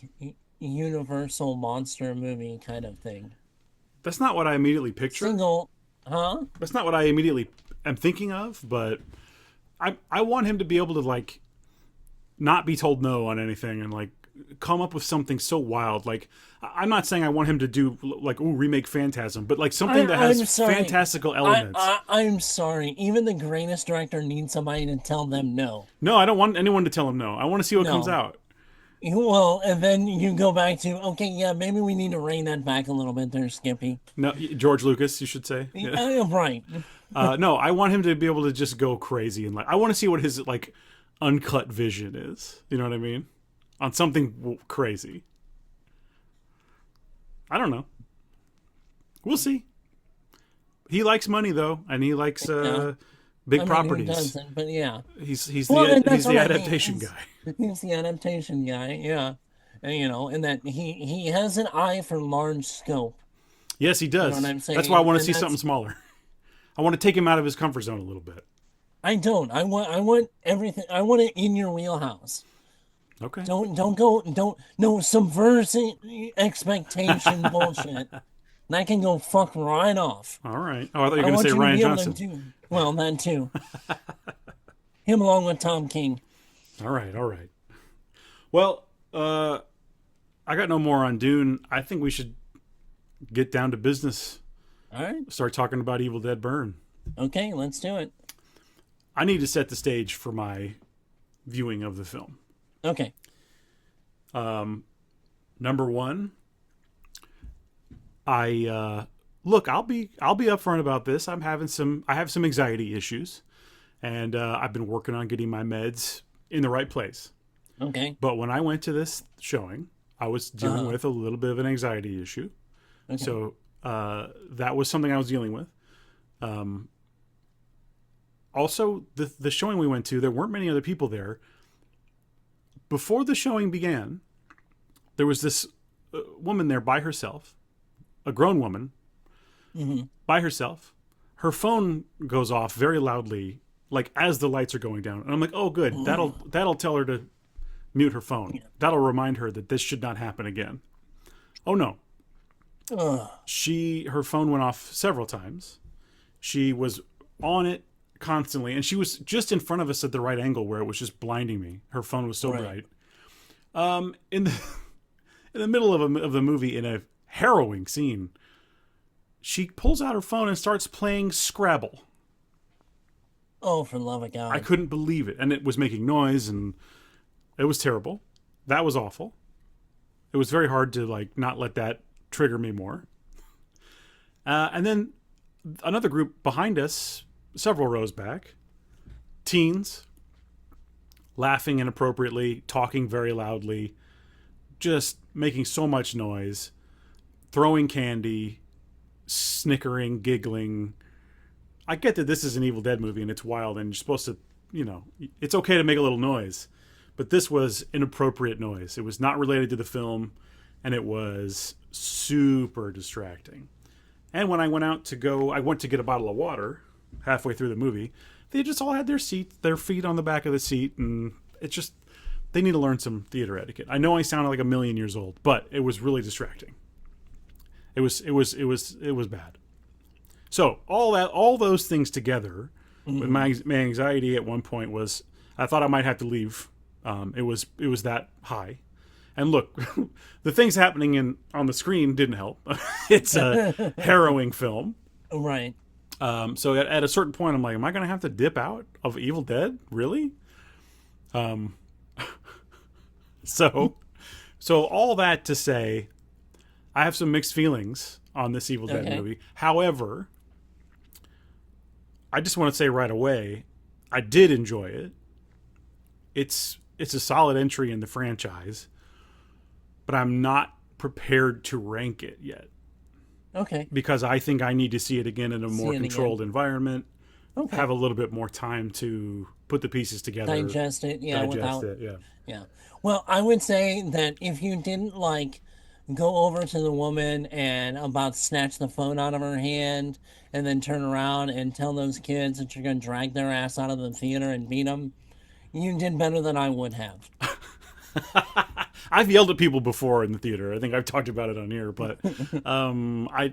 Universal monster movie kind of thing? That's not what I immediately picture. Single, huh? That's not what I immediately am thinking of, but I want him to be able to, like, not be told no on anything and, like, come up with something so wild. Like, I'm not saying I want him to do, like, remake Phantasm, but, like, something that has fantastical elements. I'm sorry. Even the greatest director needs somebody to tell them no. No, I don't want anyone to tell him no. I want to see what comes out. Well, and then you go back to, okay, yeah, maybe we need to rein that back a little bit there, Skippy. No, George Lucas, you should say. Yeah. Right. No, I want him to be able to just go crazy and, like, I want to see what his, like, uncut vision is. You know what I mean? On something crazy. I don't know. We'll see. He likes money though, and he likes big properties. Who doesn't? But yeah, he's that's the what adaptation guy. He's the adaptation guy. Yeah, and and that he has an eye for large scope. Yes, he does. You know what I'm saying? That's why I want to see something smaller. I want to take him out of his comfort zone a little bit. I don't. I want everything. I want it in your wheelhouse. Okay. No subversive expectation bullshit. That can go fuck right off. All right. Oh, I thought you were going to say Ryan Johnson. Well, that too. Him along with Tom King. All right. Well, I got no more on Dune. I think we should get down to business. All right. Start talking about Evil Dead Burn. Okay, let's do it. I need to set the stage for my viewing of the film. Okay. Number one, look, I'll be upfront about this. I have some anxiety issues, and I've been working on getting my meds in the right place. Okay. But when I went to this showing, I was dealing with a little bit of an anxiety issue. Okay. So that was something I was dealing with. Also, the showing we went to, there weren't many other people there. Before the showing began, there was this woman there by herself, a grown woman, by herself. Her phone goes off very loudly, like as the lights are going down. And I'm like, oh, good. That'll tell her to mute her phone. Yeah. That'll remind her that this should not happen again. Oh, no. Her phone went off several times. She was on it constantly, and she was just in front of us at the right angle where it was just blinding me. Her phone was so bright. In the middle of the movie, in a harrowing scene, she pulls out her phone and starts playing Scrabble. Oh, for the love of God! I couldn't believe it, and it was making noise, and it was terrible. That was awful. It was very hard to not let that trigger me more. And then another group behind us, several rows back, teens, laughing inappropriately, talking very loudly, just making so much noise, throwing candy, snickering, giggling. I get that this is an Evil Dead movie and it's wild and you're supposed to, it's okay to make a little noise. But this was inappropriate noise. It was not related to the film, and it was super distracting. And when I went to get a bottle of water halfway through the movie, they just all had their feet on the back of the seat, and it's just, they need to learn some theater etiquette. I know I sounded like a million years old, but it was really distracting. It was bad. So all those things together, with my anxiety at one point was, I thought I might have to leave It was that high. And look, the things happening on the screen didn't help. It's a harrowing film. Right. So at a certain point, I'm like, am I going to have to dip out of Evil Dead? Really? So all that to say, I have some mixed feelings on this Evil Dead movie. However, I just want to say right away, I did enjoy it. It's a solid entry in the franchise, but I'm not prepared to rank it yet. Okay. Because I think I need to see it again in a more controlled environment. Okay. Have a little bit more time to put the pieces together. Digest it, yeah. Yeah. Well, I would say that if you didn't, go over to the woman and about snatch the phone out of her hand and then turn around and tell those kids that you're going to drag their ass out of the theater and beat them, you did better than I would have. I've yelled at people before in the theater. I think I've talked about it on here, but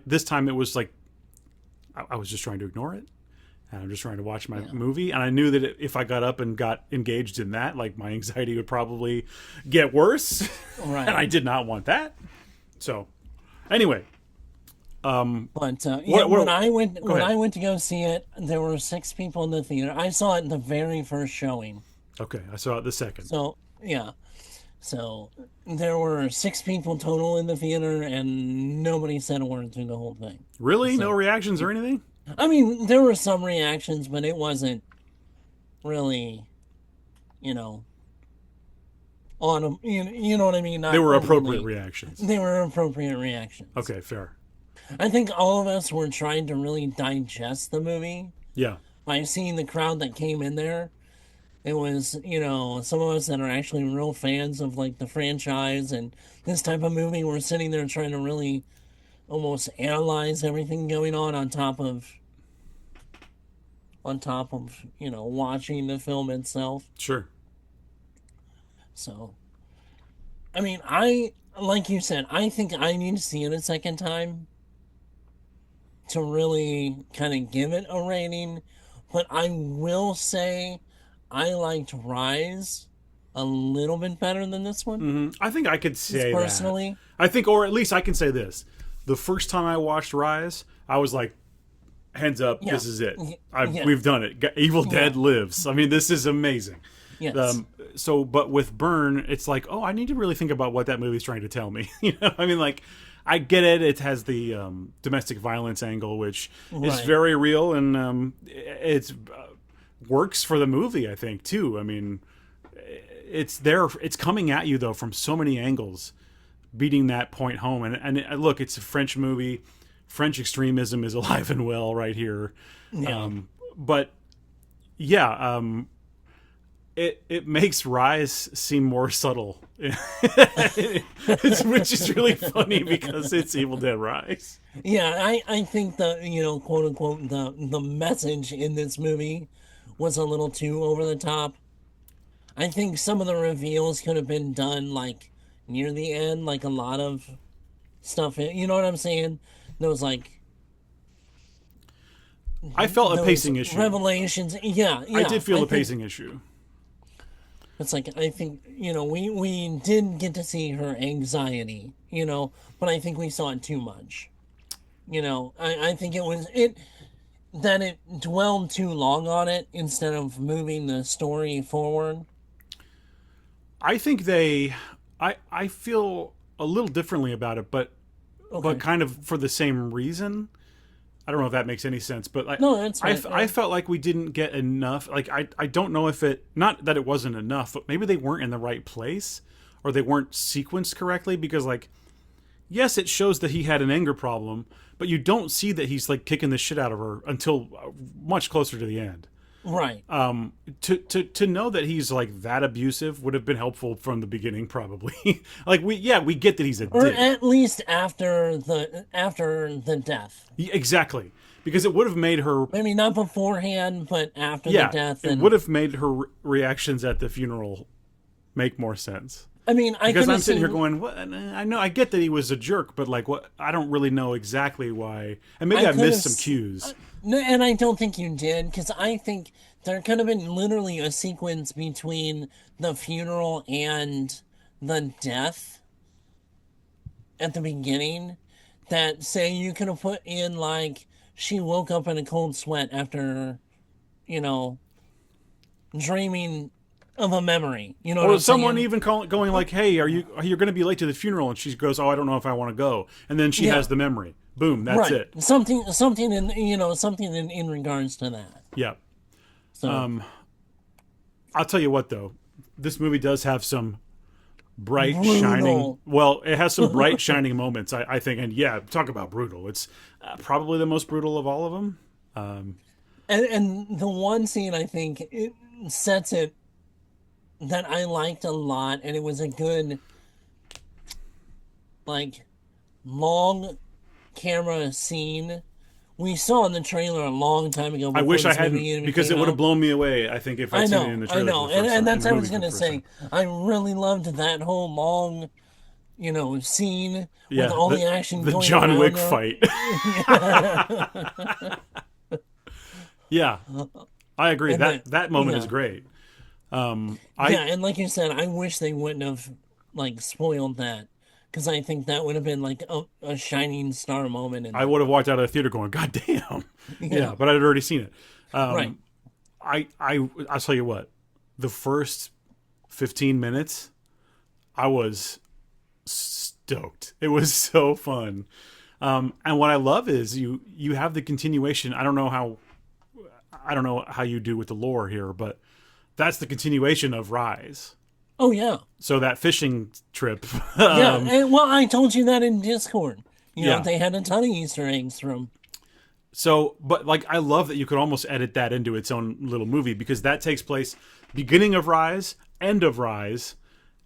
this time it was like I was just trying to ignore it, and I'm just trying to watch my movie. And I knew that if I got up and got engaged in that, my anxiety would probably get worse, right. And I did not want that. So, anyway, when I went to go see it, there were 6 people in the theater. I saw it in the very first showing. Okay, I saw it the second. So yeah. So there were 6 people total in the theater, and nobody said a word through the whole thing. Really? No reactions or anything? I mean, there were some reactions, but it wasn't really, you know what I mean? They were appropriate reactions. They were appropriate reactions. Okay, fair. I think all of us were trying to really digest the movie. Yeah. By seeing the crowd that came in there. It was, some of us that are actually real fans of, the franchise and this type of movie, we're sitting there trying to really almost analyze everything going on top of, watching the film itself. Sure. So, I mean, like you said, I think I need to see it a second time to really kind of give it a rating, but I will say I liked Rise a little bit better than this one. Mm-hmm. I think I could say personally. That. I think, or at least I can say this. The first time I watched Rise, I was like, hands up, this is it. We've done it. Evil Dead lives. I mean, this is amazing. Yes. But with Burn, it's like, I need to really think about what that movie's trying to tell me. I mean, I get it. It has the domestic violence angle, which is very real, and it's works for the movie, I think, too. I mean, it's there. It's coming at you though from so many angles, beating that point home. And look, it's a French movie. French extremism is alive and well right here. Yeah. It makes Rise seem more subtle, which is really funny because it's Evil Dead Rise. Yeah, I think the quote unquote the message in this movie was a little too over the top. I think some of the reveals could have been done near the end, a lot of stuff. You know what I'm saying? There was I felt a pacing issue. Revelations, yeah. I did feel a pacing issue. It's I think, we did get to see her anxiety, but I think we saw it too much. I think it dwelled too long on it instead of moving the story forward. I think I feel a little differently about it, but kind of for the same reason. I don't know if that makes any sense, but no, that's right. I felt like we didn't get enough. I don't know if not that it wasn't enough, but maybe they weren't in the right place or they weren't sequenced correctly because yes, it shows that he had an anger problem, but you don't see that he's kicking the shit out of her until much closer to the end. Right. To know that he's that abusive would have been helpful from the beginning, probably. We get that he's a or dick. At least after the death. Yeah, exactly, because it would have made her maybe not beforehand, but after the death. It would have made her reactions at the funeral make more sense. I mean, because I'm sitting here going, "What?" I know, I get that he was a jerk, but like, what? I don't really know exactly why. And maybe I missed some cues. No, and I don't think you did, because I think there could have been literally a sequence between the funeral and the death at the beginning that, say, you could have put in, like, she woke up in a cold sweat after, you know, dreaming of a memory, you know, or someone even going like, "Hey, are you going to be late to the funeral?" And she goes, "Oh, I don't know if I want to go." And then she has the memory. Boom, that's it. Something in regards to that. Yeah. So, I'll tell you what, though, this movie does have some bright shining. Well, it has some bright shining moments, I think, and yeah, talk about brutal. It's probably the most brutal of all of them. And the one scene I think it sets it that I liked a lot, and it was a good, like, long camera scene. We saw in the trailer a long time ago. I wish I hadn't, because it would have blown me away, I think, if I'd seen it in the trailer. I know, and that's what I was going to say. I really loved that whole long, you know, scene with all the action going on. The John Wick fight. Yeah, I agree. That moment is great. And like you said, I wish they wouldn't have like spoiled that, because I think that would have been like a shining star moment. I would have walked out of the theater going, "God damn!" Yeah, but I'd already seen it. Right. I'll tell you what. The first 15 minutes, I was stoked. It was so fun. And what I love is you have the continuation. I don't know how you do with the lore here, but that's the continuation of Rise. Oh, yeah. So that fishing trip. Well, I told you that in Discord. You know, they had a ton of Easter eggs from. So, but like, I love that you could almost edit that into its own little movie, because that takes place beginning of Rise, end of Rise,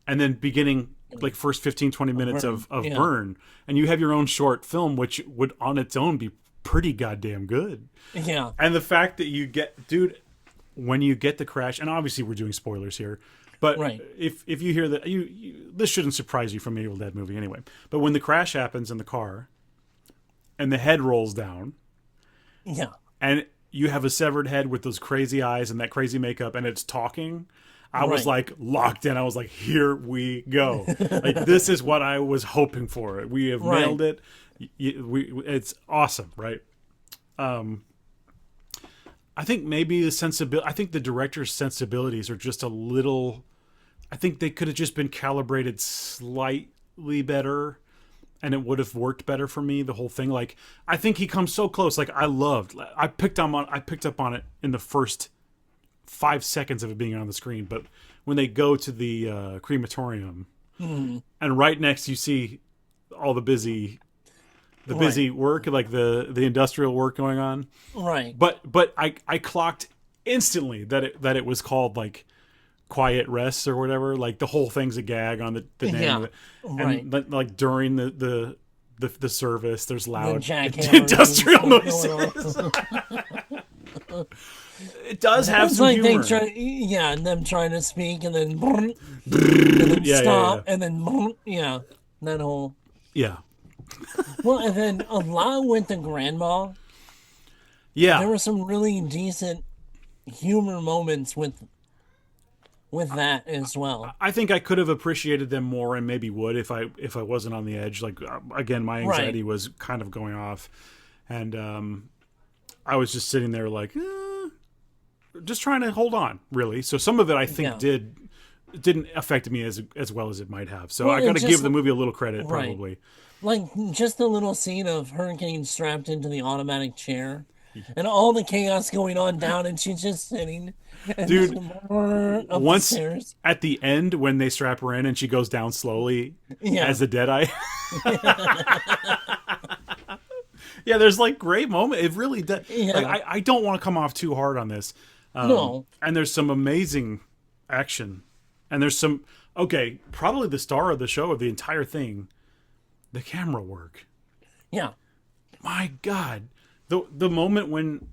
and then beginning like first 15, 20 minutes of Burn. And you have your own short film, which would on its own be pretty goddamn good. Yeah. And the fact that you get, dude, when you get the crash, and obviously we're doing spoilers here, but if you hear that, this shouldn't surprise you from an Evil Dead movie anyway. But when the crash happens in the car, and the head rolls down, and you have a severed head with those crazy eyes and that crazy makeup, and it's talking, I was like locked in. I was like, here we go. Like, this is what I was hoping for. We have nailed it. It's awesome, right? I think maybe I think the director's sensibilities are just a little. I think they could have just been calibrated slightly better, and it would have worked better for me. The whole thing, like, I think he comes so close. Like, I picked up on it in the first 5 seconds of it being on the screen, but when they go to the crematorium, and right next you see all the busy work, like the industrial work going on. Right. But I clocked instantly that it was called like Quiet Rest or whatever. Like, the whole thing's a gag on the name of it. And like during the service, there's loud industrial noises. It does have some like humor. And them trying to speak and then, stop and then that whole Well, and then along with the grandma, there were some really decent humor moments with that as well. I think I could have appreciated them more, and maybe would if I wasn't on the edge. Like, again, my anxiety was kind of going off, and I was just sitting there like, just trying to hold on, really. So some of it I think didn't affect me as well as it might have. So I got to give the movie a little credit, probably. Like, just the little scene of her getting strapped into the automatic chair and all the chaos going on down, and she's just sitting. Dude, once at the end when they strap her in and she goes down slowly as a Deadeye. Yeah, there's like great moment. It really does. Like, I don't want to come off too hard on this. No. And there's some amazing action. And there's some, probably the star of the show, of the entire thing, the camera work. Yeah. My God. The moment when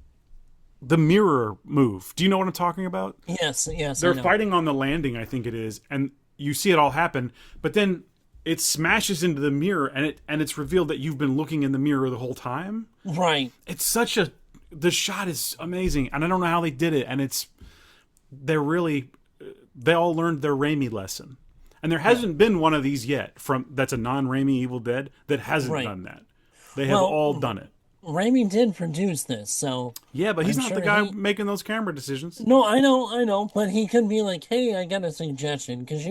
the mirror moved. Do you know what I'm talking about? Yes. They're fighting on the landing, I think it is. And you see it all happen, but then it smashes into the mirror, and it's revealed that you've been looking in the mirror the whole time. Right. It's such a the shot is amazing, and I don't know how they did it, and they all learned their Raimi lesson, and there hasn't been one of these yet that's a non-Raimi Evil Dead that hasn't done that. They have all done it. Raimi did produce this, so yeah, but he's I'm not sure the guy making those camera decisions. No, I know, but he could be like, "Hey, I got a suggestion," because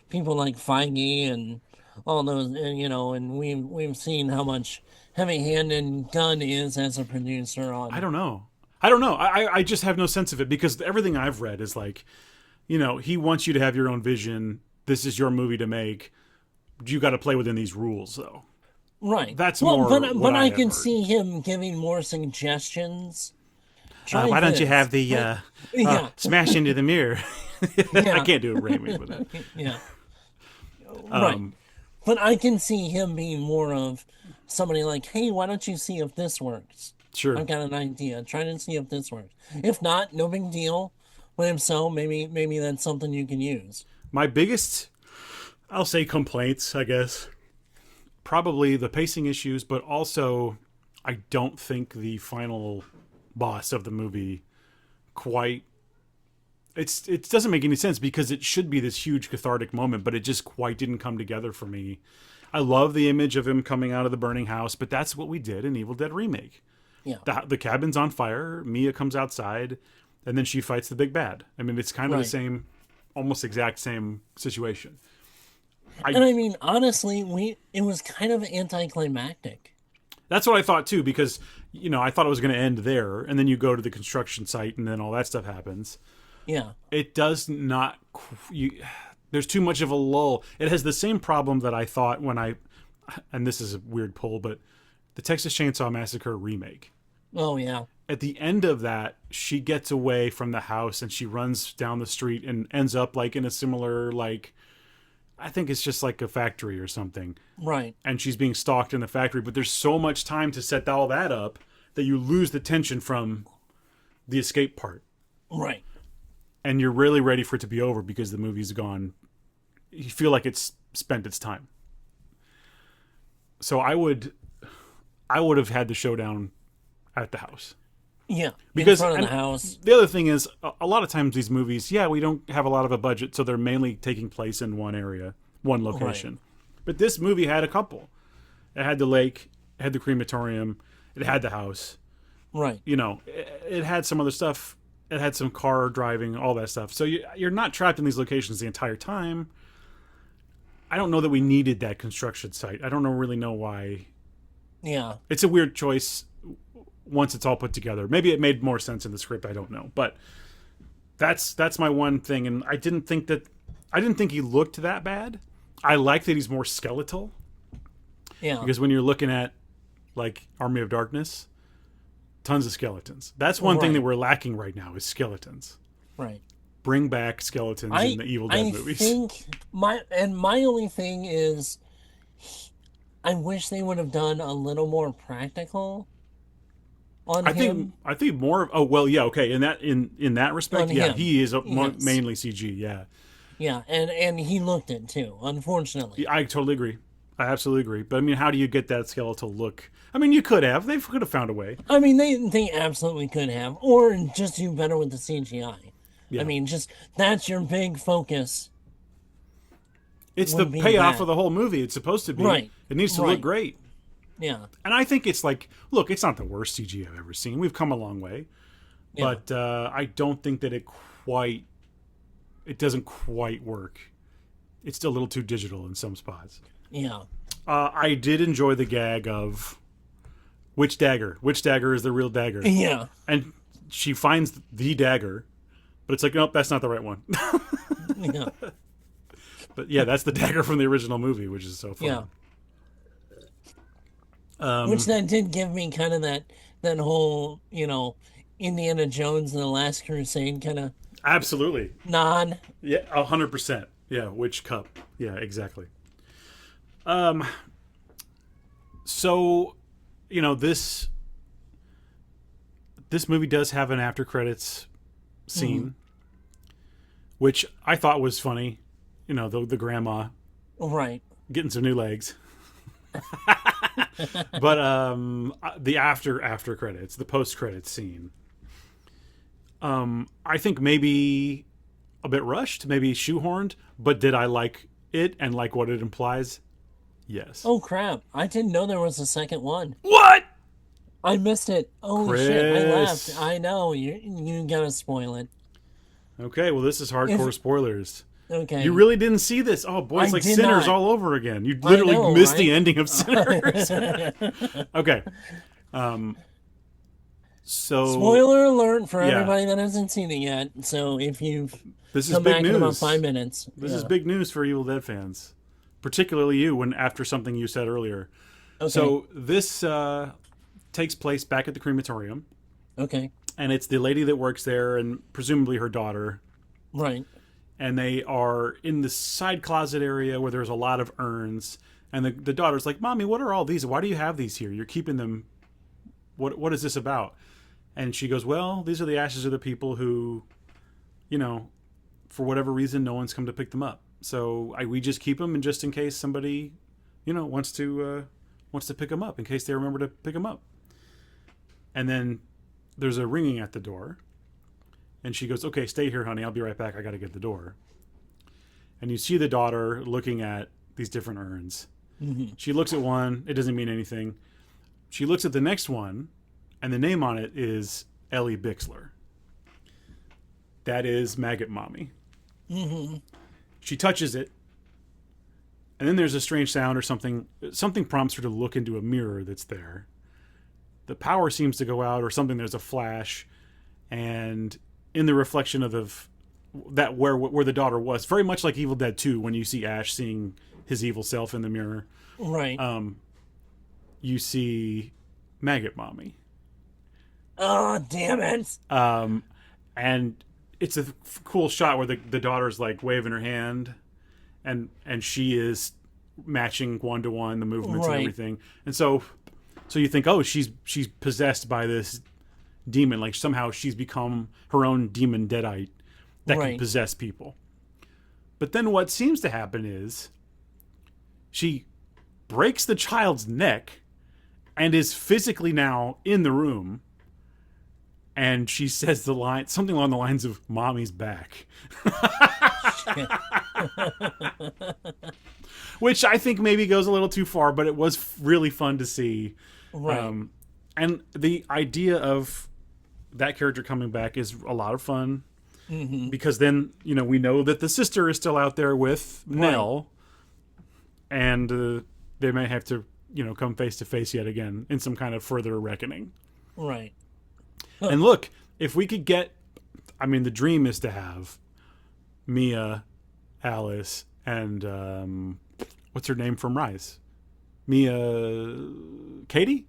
people like Feige and all those, and we've seen how much heavy-handed Gunn is as a producer on. I don't know. I just have no sense of it because everything I've read is like, he wants you to have your own vision. This is your movie to make. You got to play within these rules, though. Right. That's more. But I can see him giving more suggestions. Why don't you have the smash into the mirror? I can't do a Raimi with that. Yeah. Right. But I can see him being more of somebody like, hey, why don't you see if this works? Sure. I've got an idea. Try to see if this works. If not, no big deal. But if so, maybe that's something you can use. My biggest, I'll say complaints, I guess, probably the pacing issues, but also I don't think the final boss of the movie quite it doesn't make any sense because it should be this huge cathartic moment, but it just quite didn't come together for me. I love the image of him coming out of the burning house, but that's what we did in Evil Dead Remake. Yeah. The cabin's on fire, Mia comes outside, and then she fights the big bad. I mean, it's kind of the same, almost exact same situation. Honestly, it was kind of anticlimactic. That's what I thought too, because I thought it was going to end there, and then you go to the construction site, and then all that stuff happens. Yeah, it does not. There's too much of a lull. It has the same problem that I thought and this is a weird pull, but the Texas Chainsaw Massacre remake. Oh yeah. At the end of that, she gets away from the house and she runs down the street and ends up like in a similar I think it's just like a factory or something. Right. And she's being stalked in the factory, but there's so much time to set all that up that you lose the tension from the escape part. Right. And you're really ready for it to be over because the movie's gone. You feel like it's spent its time. So I would have had the showdown at the house. Yeah, because in front of the house. The other thing is, a lot of times these movies, we don't have a lot of a budget, so they're mainly taking place in one area, one location. Right. But this movie had a couple. It had the lake, it had the crematorium, it had the house. Right. It had some other stuff. It had some car driving, all that stuff. So you're not trapped in these locations the entire time. I don't know that we needed that construction site. I don't really know why. Yeah. It's a weird choice once it's all put together. Maybe it made more sense in the script. I don't know. But that's my one thing. And I didn't think he looked that bad. I like that he's more skeletal. Yeah. Because when you're looking at like Army of Darkness, tons of skeletons. That's one thing that we're lacking right now is skeletons. Right. Bring back skeletons in the Evil Dead movies. I think my only thing is I wish they would have done a little more practical on him. I think more okay. In that respect, he is mainly CG, Yeah, and he looked it too, unfortunately. I totally agree. I absolutely agree. But I mean, how do you get that skeletal look? I mean, you could have. They could have found a way. I mean, they absolutely could have. Or just do better with the CGI. Yeah. I mean, that's your big focus. It's the payoff of the whole movie. It's supposed to be. Right. It needs to look great. Yeah. And I think it's look, it's not the worst CG I've ever seen. We've come a long way. Yeah. But I don't think that it doesn't quite work. It's still a little too digital in some spots. Yeah. I did enjoy the gag of which dagger is the real dagger. Yeah. And she finds the dagger, but it's like, nope, that's not the right one. Yeah. But yeah, that's the dagger from the original movie, which is so fun. Yeah. Which that did give me kind of that whole, Indiana Jones and the Last Crusade kind of absolutely nod. Yeah, 100%. Yeah, which cup? Yeah, exactly. So, this movie does have an after credits scene, which I thought was funny. the grandma Right. getting some new legs. But the after credits, the post credits scene, I think maybe a bit rushed, maybe shoehorned, but did I like it and like what it implies? Yes. Oh crap! I didn't know there was a second one. What? I missed it. Holy shit! I Chris. left. I know you gotta spoil it. Okay, well, this is hardcore spoilers. Okay. You really didn't see this? Oh boy, it's I like did Sinners not. all over again. You literally know, missed right? the ending of Sinners. Okay. So Spoiler alert for Yeah. everybody that hasn't seen it yet. So if you've this is come big back in about news. 5 minutes, This is big news for Evil Dead fans, particularly you. When after something you said earlier. Okay. So this takes place back at the crematorium, Okay. and it's the lady that works there and presumably her daughter. Right. And they are in the side closet area where there's a lot of urns. And the daughter's like, "Mommy, what are all these? Why do you have these here? You're keeping them. What is this about?" And she goes, "Well, these are the ashes of the people who, for whatever reason, no one's come to pick them up. So we just keep them, and just in case somebody, wants to pick them up, in case they remember to pick them up." And then there's a ringing at the door. And she goes, "Okay, stay here, honey. I'll be right back. I got to get the door." And you see the daughter looking at these different urns. Mm-hmm. She looks at one. It doesn't mean anything. She looks at the next one, and the name on it is Ellie Bixler. That is Maggot Mommy. Mm-hmm. She touches it, and then there's a strange sound or something. Something prompts her to look into a mirror that's there. The power seems to go out or something. There's a flash, and in the reflection of that where the daughter was, very much like Evil Dead 2, when you see Ash seeing his evil self in the mirror, Right. you see Maggot Mommy. Oh, damn it. And it's a cool shot where the daughter's like waving her hand, and she is matching 1-to-1 the movements Right. and everything. And so you think, oh, she's possessed by this demon, like somehow she's become her own demon deadite that can Right. possess people. But then what seems to happen is she breaks the child's neck and is physically now in the room, and she says something along the lines of "Mommy's back." Which I think maybe goes a little too far, but it was really fun to see. Right. And the idea of that character coming back is a lot of fun, because then we know that the sister is still out there with Nell, and they may have to come face to face yet again in some kind of further reckoning. Right. And look, if we could get, the dream is to have Mia, Alice, and what's her name from Rise? Katie?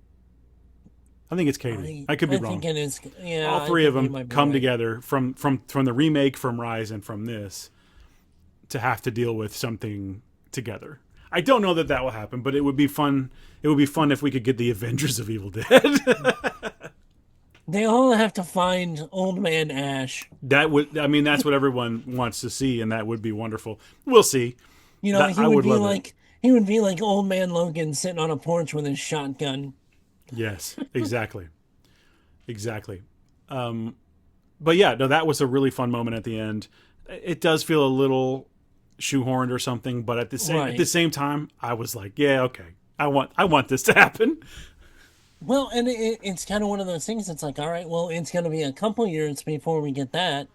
I think it's Katie. I could be wrong. I think it is. Yeah. All I three of think you them might be come right. together from the remake, from Rise, and from this to have to deal with something together. I don't know that will happen, but it would be fun. It would be fun if we could get the Avengers of Evil Dead. They all have to find Old Man Ash. That's what everyone wants to see, and that would be wonderful. We'll see. He would be like Old Man Logan sitting on a porch with his shotgun. Yes, exactly. Exactly. But yeah, no, that was a really fun moment at the end. It does feel a little shoehorned or something, but at the same time, I was like, yeah, okay. I want this to happen. Well, and it's kind of one of those things. It's like, all right, well, it's going to be a couple years before we get that,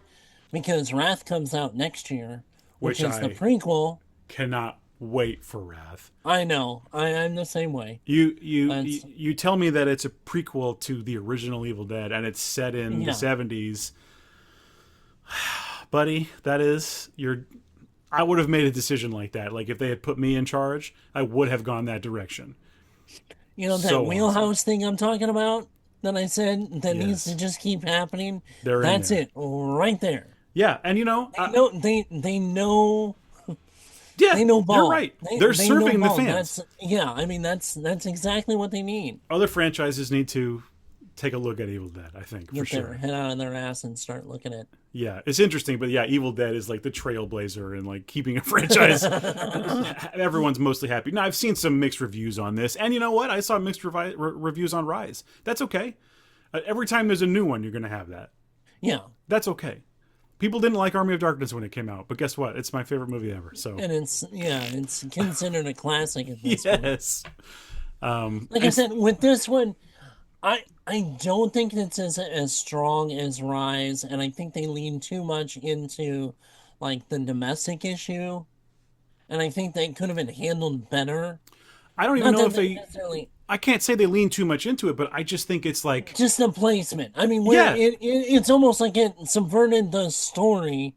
because Wrath comes out next year, which is the prequel. Cannot wait for Wrath. I know. I'm the same way. You tell me that it's a prequel to the original Evil Dead, and it's set in the 70s. Buddy, I would have made a decision like that. Like, if they had put me in charge, I would have gone that direction. That wheelhouse thing I'm talking about that I said that needs to just keep happening? That's it, right there. Yeah, and they know. Yeah, they know ball. You're right. They're serving the fans. That's exactly what they need. Other franchises need to take a look at Evil Dead, I think, for Get their sure. head out of their ass and start looking at. Yeah, it's interesting, but yeah, Evil Dead is like the trailblazer and like keeping a franchise. Everyone's mostly happy. Now, I've seen some mixed reviews on this, and you know what? I saw mixed reviews on Rise. That's okay. Every time there's a new one, you're going to have that. Yeah. That's okay. People didn't like Army of Darkness when it came out, but guess what? It's my favorite movie ever. So, And it's considered a classic at this point. yes. Like I said, with this one, I don't think it's as strong as Rise, and I think they lean too much into like the domestic issue, and I think they could have been handled better. I don't even Not know that if they. necessarily I can't say they lean too much into it, but I just think it's like just the placement. I mean, where Yeah. it's almost like it subverted the story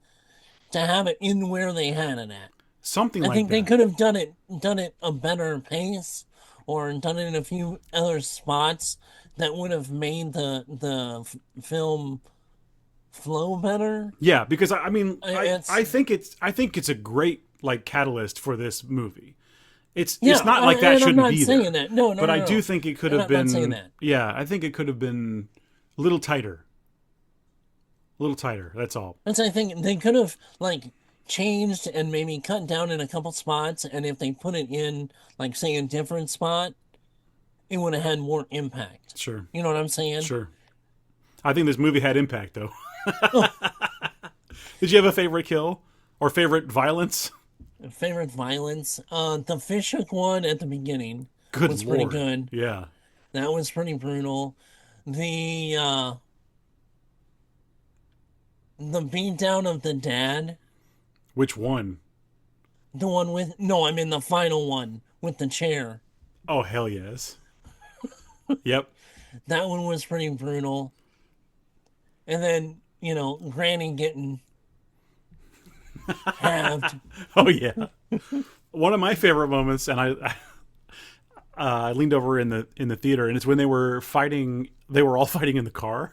to have it in where they had it at. something I like think that. they could have done it a better pace, or done it in a few other spots that would have made the film flow better. Yeah, because I mean, It's- I think it's a great like catalyst for this movie. It's Yeah, not like that and I'm shouldn't not be saying there. that. No, But I no. do think it could And have I'm not been. saying that. Yeah, I think it could have been a little tighter. A little tighter. That's all. That's I think they could have like changed and maybe cut down in a couple spots, and if they put it in like say a different spot, it would have had more impact. Sure. You know what I'm saying? Sure. I think this movie had impact, though. Did you have a favorite kill or favorite violence? Favorite violence? The fishhook one at the beginning Good was Lord. pretty good. Yeah. That was pretty brutal. The beatdown of the dad, Which one? the one with no, I mean the final one with the chair. Oh, hell yes. Yep. That one was pretty brutal. And then, Granny getting halved. Oh, yeah. One of my favorite moments, and I leaned over in the theater, and it's when they were fighting. They were all fighting in the car.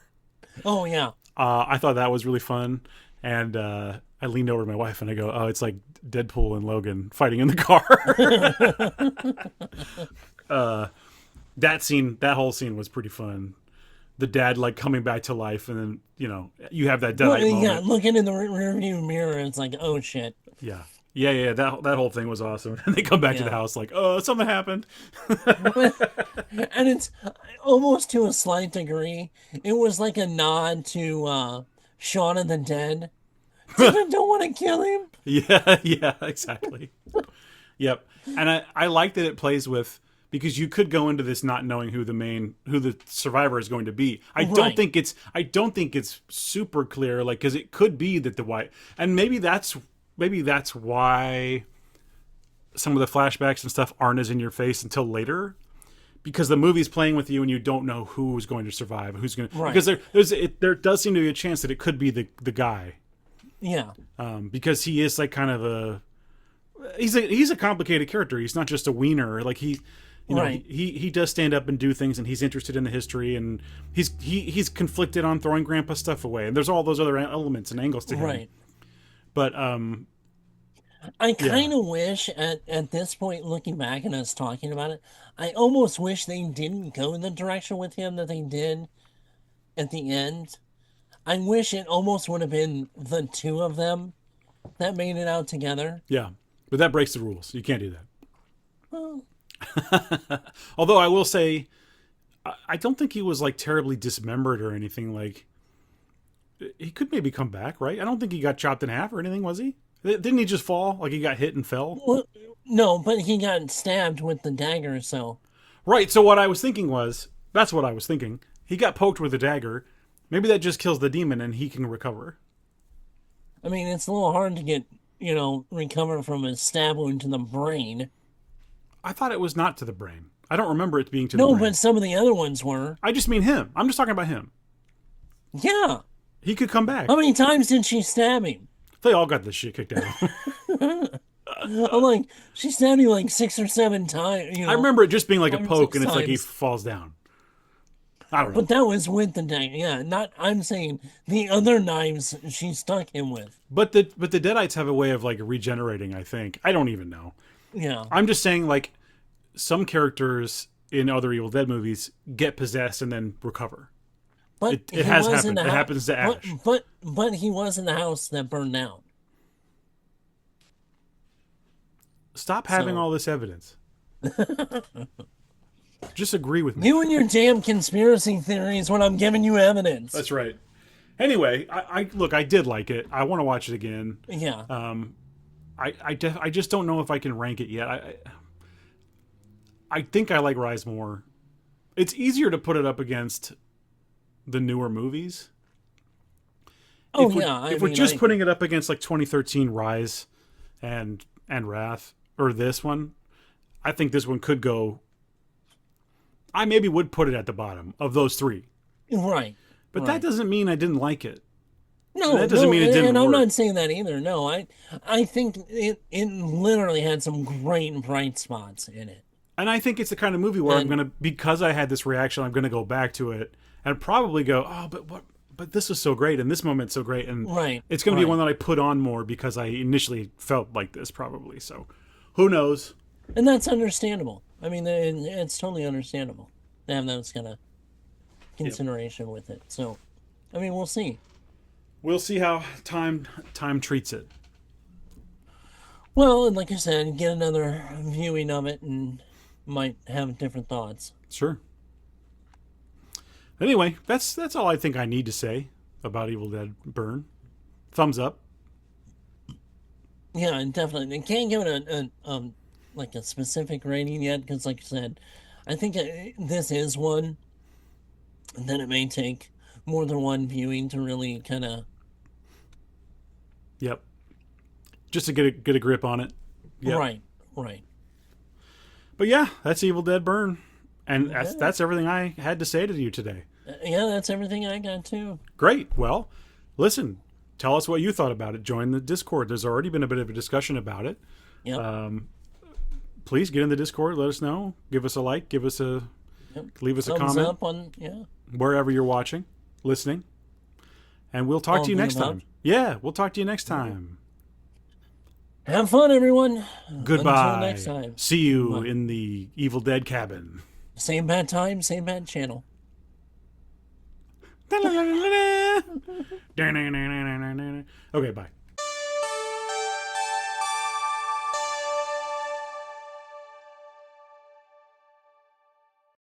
Oh, yeah. I thought that was really fun, and I leaned over to my wife and I go, "Oh, it's like Deadpool and Logan fighting in the car." That whole scene was pretty fun. The dad like coming back to life, and then you have that deadite moment. Yeah, looking in the rearview mirror, it's like, oh, shit. Yeah. That whole thing was awesome. And they come back to the Yeah. house like, "Oh, something happened." And it's almost to a slight degree. It was like a nod to Shaun of the Dead. I don't want to kill him. Yeah, exactly. Yep. And I like that it plays with, because you could go into this not knowing who the survivor is going to be. I don't think it's super clear, like, because it could be that the white, and maybe that's why some of the flashbacks and stuff aren't as in your face until later, because the movie's playing with you and you don't know who's going to survive, who's going to, because there does seem to be a chance that it could be the guy. Yeah. Because he is like kind of he's a complicated character. He's not just a wiener. Like he does stand up and do things, and he's interested in the history, and he's conflicted on throwing Grandpa's stuff away, and there's all those other elements and angles to him. Right. But I kind of wish at this point, looking back and us talking about it, I almost wish they didn't go in the direction with him that they did at the end. I wish it almost would have been the two of them that made it out together. yeah, but that breaks the rules. You can't do that. Well, Although I will say, I don't think he was like terribly dismembered or anything. Like, he could maybe come back, right? I don't think he got chopped in half or anything, was he? Didn't he just fall? Like he got hit and fell? well, no, but he got stabbed with the dagger, so. Right, so what I was thinking was, that's what I was thinking. He got poked with a dagger. Maybe that just kills the demon and he can recover. I mean, it's a little hard to get, recover from a stab wound to the brain. I thought it was not to the brain. I don't remember it being to the No, brain. but some of the other ones were. I just mean him. I'm just talking about him. Yeah. He could come back. How many times did she stab him? They all got the shit kicked out of them. I'm like, she stabbed him like 6 or 7 times. I remember it just being like a 5 or poke 6 and it's like he times. falls down. I don't know. But that was with the dagger. Yeah, not. I'm saying the other knives she stuck him with. But the Deadites have a way of like regenerating, I think. I don't even know. Yeah. I'm just saying, like, some characters in other Evil Dead movies get possessed and then recover. But It he has was in happened. the It happens to Ash. But he was in the house that burned down. Stop having all this evidence. Just agree with me. You and your damn conspiracy theories when I'm giving you evidence. That's right. Anyway, I look. I did like it. I want to watch it again. Yeah. I just don't know if I can rank it yet. I think I like Rise more. It's easier to put it up against the newer movies. Oh, If we're just putting it up against like 2013 Rise and Wrath, or this one, I think this one could go. I maybe would put it at the bottom of those three. Right. But that doesn't mean I didn't like it. No, that doesn't mean it didn't and I'm work. not saying that either. No, I think it literally had some great bright spots in it. And I think it's the kind of movie where I'm going to, because I had this reaction, I'm going to go back to it and probably go, oh, but this is so great and this moment's so great. And it's going to be one that I put on more because I initially felt like this probably. So who knows? And that's understandable. I mean, it's totally understandable to have those kind of consideration with it. So, I mean, we'll see. We'll see how time treats it. Well, and like I said, get another viewing of it and might have different thoughts. Sure. Anyway, that's all I think I need to say about Evil Dead Burn. Thumbs up. Yeah, and definitely. I can't give it a specific rating yet because, like I said, I think this is one. And then it may take more than one viewing to really kind of. Yep. Just to get a grip on it. Yep. Right. But yeah, that's Evil Dead Burn, and that's everything I had to say to you today. Yeah, that's everything I got too. Great. Well, listen. Tell us what you thought about it. Join the Discord. There's already been a bit of a discussion about it. Yep. Please get in the Discord. Let us know. Give us a like. Leave us a Thumbs comment. up on wherever you're watching, listening, and we'll talk to you next time. Yeah, we'll talk to you next time. Have fun, everyone. Goodbye. Until next time. See you in the Evil Dead cabin. Same bad time, same bad channel. Okay, bye.